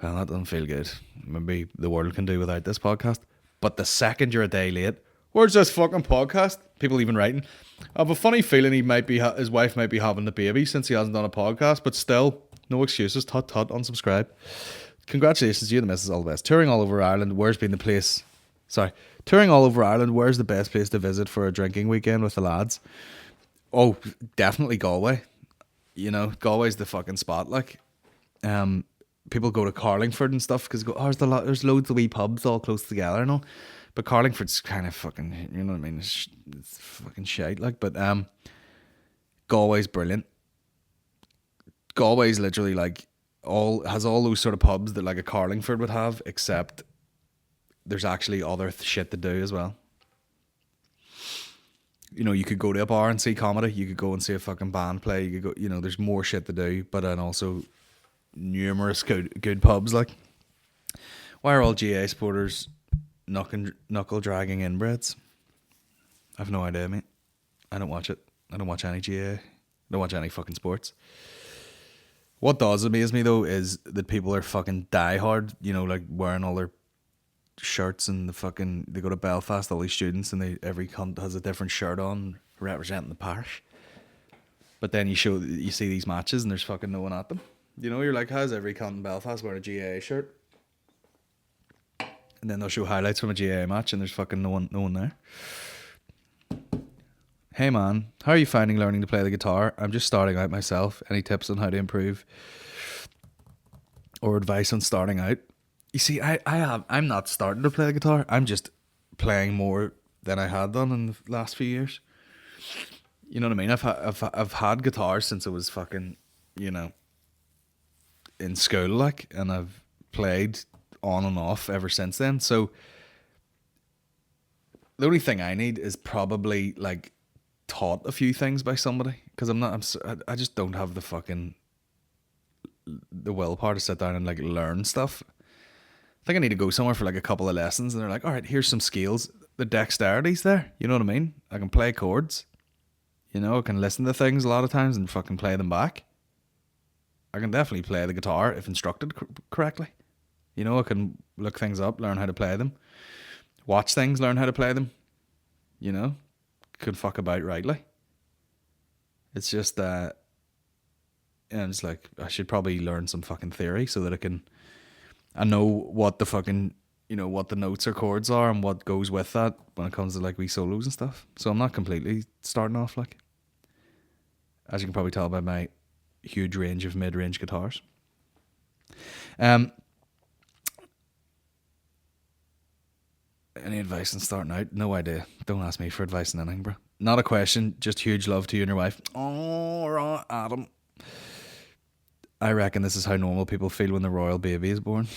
well, that doesn't feel good. Maybe the world can do without this podcast. But the second you're a day late, where's this fucking podcast? People even writing, I have a funny feeling his wife might be having the baby since he hasn't done a podcast, but still, no excuses. Tut tut, unsubscribe. Congratulations to you, the missus, all the best. Touring all over Ireland, where's the best place to visit for a drinking weekend with the lads? Oh, definitely Galway. You know, Galway's the fucking spot. Like, people go to Carlingford and stuff because there's loads of wee pubs all close together and all. But Carlingford's kind of fucking, you know what I mean? It's fucking shite. Like, but Galway's brilliant. Galway's literally like has all those sort of pubs that like a Carlingford would have, except there's actually other shit to do as well. You know, you could go to a bar and see comedy. You could go and see a fucking band play. You could go, you know, there's more shit to do, but then also numerous good pubs. Like, why are all GA supporters knuckle dragging inbreds? I've no idea, mate. I don't watch it. I don't watch any GA. I don't watch any fucking sports. What does amaze me though is that people are fucking diehard. You know, like wearing all their shirts and they go to Belfast, all these students, and every cunt has a different shirt on representing the parish. But then you see these matches and there's fucking no one at them. You know, you're like, how's every cunt in Belfast wearing a GAA shirt? And then they'll show highlights from a GAA match and there's fucking no one there. Hey man, how are you finding learning to play the guitar? I'm just starting out myself. Any tips on how to improve or advice on starting out? You see, I'm not starting to play the guitar. I'm just playing more than I had done in the last few years. You know what I mean? I've had guitars since I was fucking, you know, in school, like, and I've played on and off ever since then. So the only thing I need is probably like taught a few things by somebody, because I just don't have the willpower to sit down and like learn stuff. I think I need to go somewhere for like a couple of lessons and they're like, all right, here's some skills. The dexterity's there. You know what I mean? I can play chords. You know, I can listen to things a lot of times and fucking play them back. I can definitely play the guitar if instructed correctly. You know, I can look things up, learn how to play them. Watch things, learn how to play them. You know, could fuck about rightly. It's just that, and it's like, I should probably learn some fucking theory so that I know what the fucking, you know, what the notes or chords are and what goes with that when it comes to like wee solos and stuff. So I'm not completely starting off like, as you can probably tell by my huge range of mid-range guitars. Any advice on starting out? No idea. Don't ask me for advice on anything, bro. Not a question, just huge love to you and your wife. Oh, right, Adam. I reckon this is how normal people feel when the royal baby is born.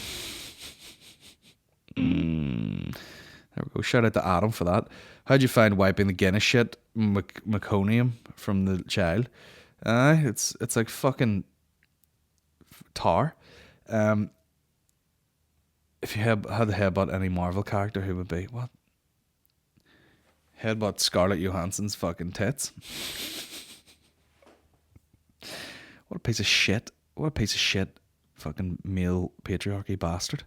There we go. Shout out to Adam for that. How'd you find wiping the Guinness shit meconium from the child? It's like fucking tar. If you had to headbutt any Marvel character, who would be? What? Headbutt Scarlett Johansson's fucking tits. What a piece of shit. What a piece of shit fucking male patriarchy bastard.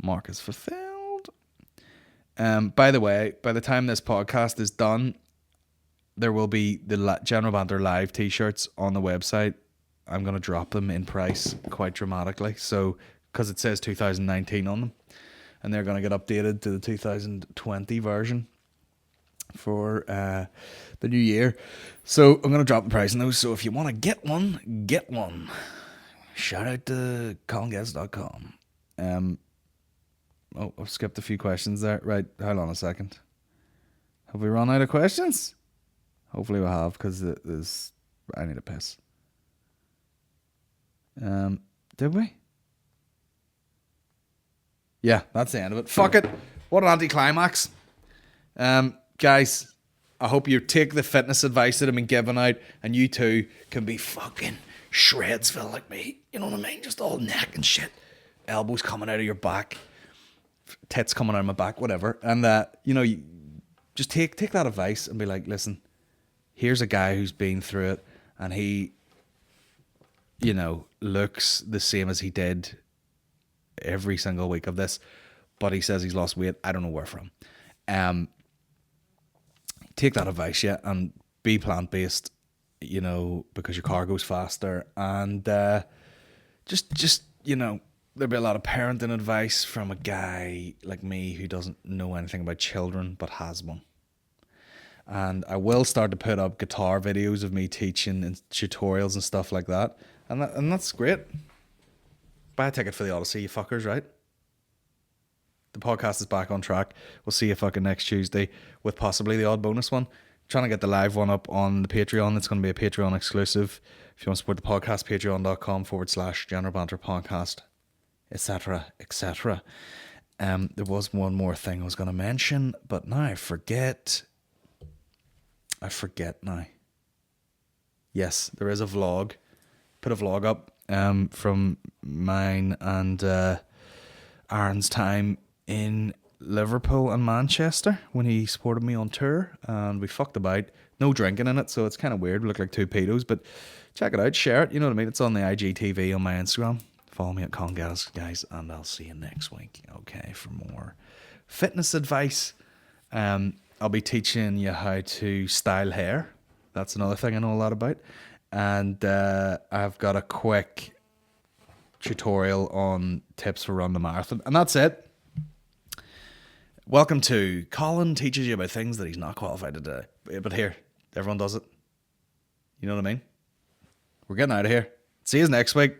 Mark is fulfilled. By the way, by the time this podcast is done, there will be the General Banter Live t-shirts on the website. I'm going to drop them in price quite dramatically. So, because it says 2019 on them. And they're going to get updated to the 2020 version for the new year. So I'm going to drop the price on those. So if you want to get one, get one. Shout out to ColinGeddis.com. I've skipped a few questions there. Right, hold on a second. Have we run out of questions? Hopefully we have, because I need a piss. Did we? Yeah, that's the end of it. Fuck it. What an anticlimax. Guys, I hope you take the fitness advice that I've been giving out, and you too can be fucking shredsville like me. You know what I mean? Just all neck and shit. Elbows coming out of your back. Tits coming out of my back, whatever. And you know, you just take that advice and be like, listen, here's a guy who's been through it, and he, you know, looks the same as he did every single week of this, but he says he's lost weight. I don't know where from. Take that advice, yeah, and be plant-based, you know, because your car goes faster. And just you know, there'll be a lot of parenting advice from a guy like me who doesn't know anything about children but has one. And I will start to put up guitar videos of me teaching and tutorials and stuff like that. And that's great. Buy a ticket for the Odyssey, you fuckers, right? The podcast is back on track. We'll see you fucking next Tuesday with possibly the odd bonus one. Trying to get the live one up on the Patreon. It's going to be a Patreon exclusive. If you want to support the podcast, patreon.com/General Banter Podcast, etc., etc. There was one more thing I was going to mention, but now I forget. I forget now. Yes, there is a vlog. Put a vlog up from mine and Aaron's time in Liverpool and Manchester when he supported me on tour, and we fucked about. No drinking in it, so it's kind of weird. We look like two pedos, but check it out, share it. You know what I mean? It's on the IGTV on my Instagram. Follow me at Colin Geddis, guys, and I'll see you next week. Okay, for more fitness advice. I'll be teaching you how to style hair. That's another thing I know a lot about. And I've got a quick tutorial on tips for running a marathon. And that's it. Welcome to Colin teaches you about things that he's not qualified to do. But here, everyone does it. You know what I mean? We're getting out of here. See you next week.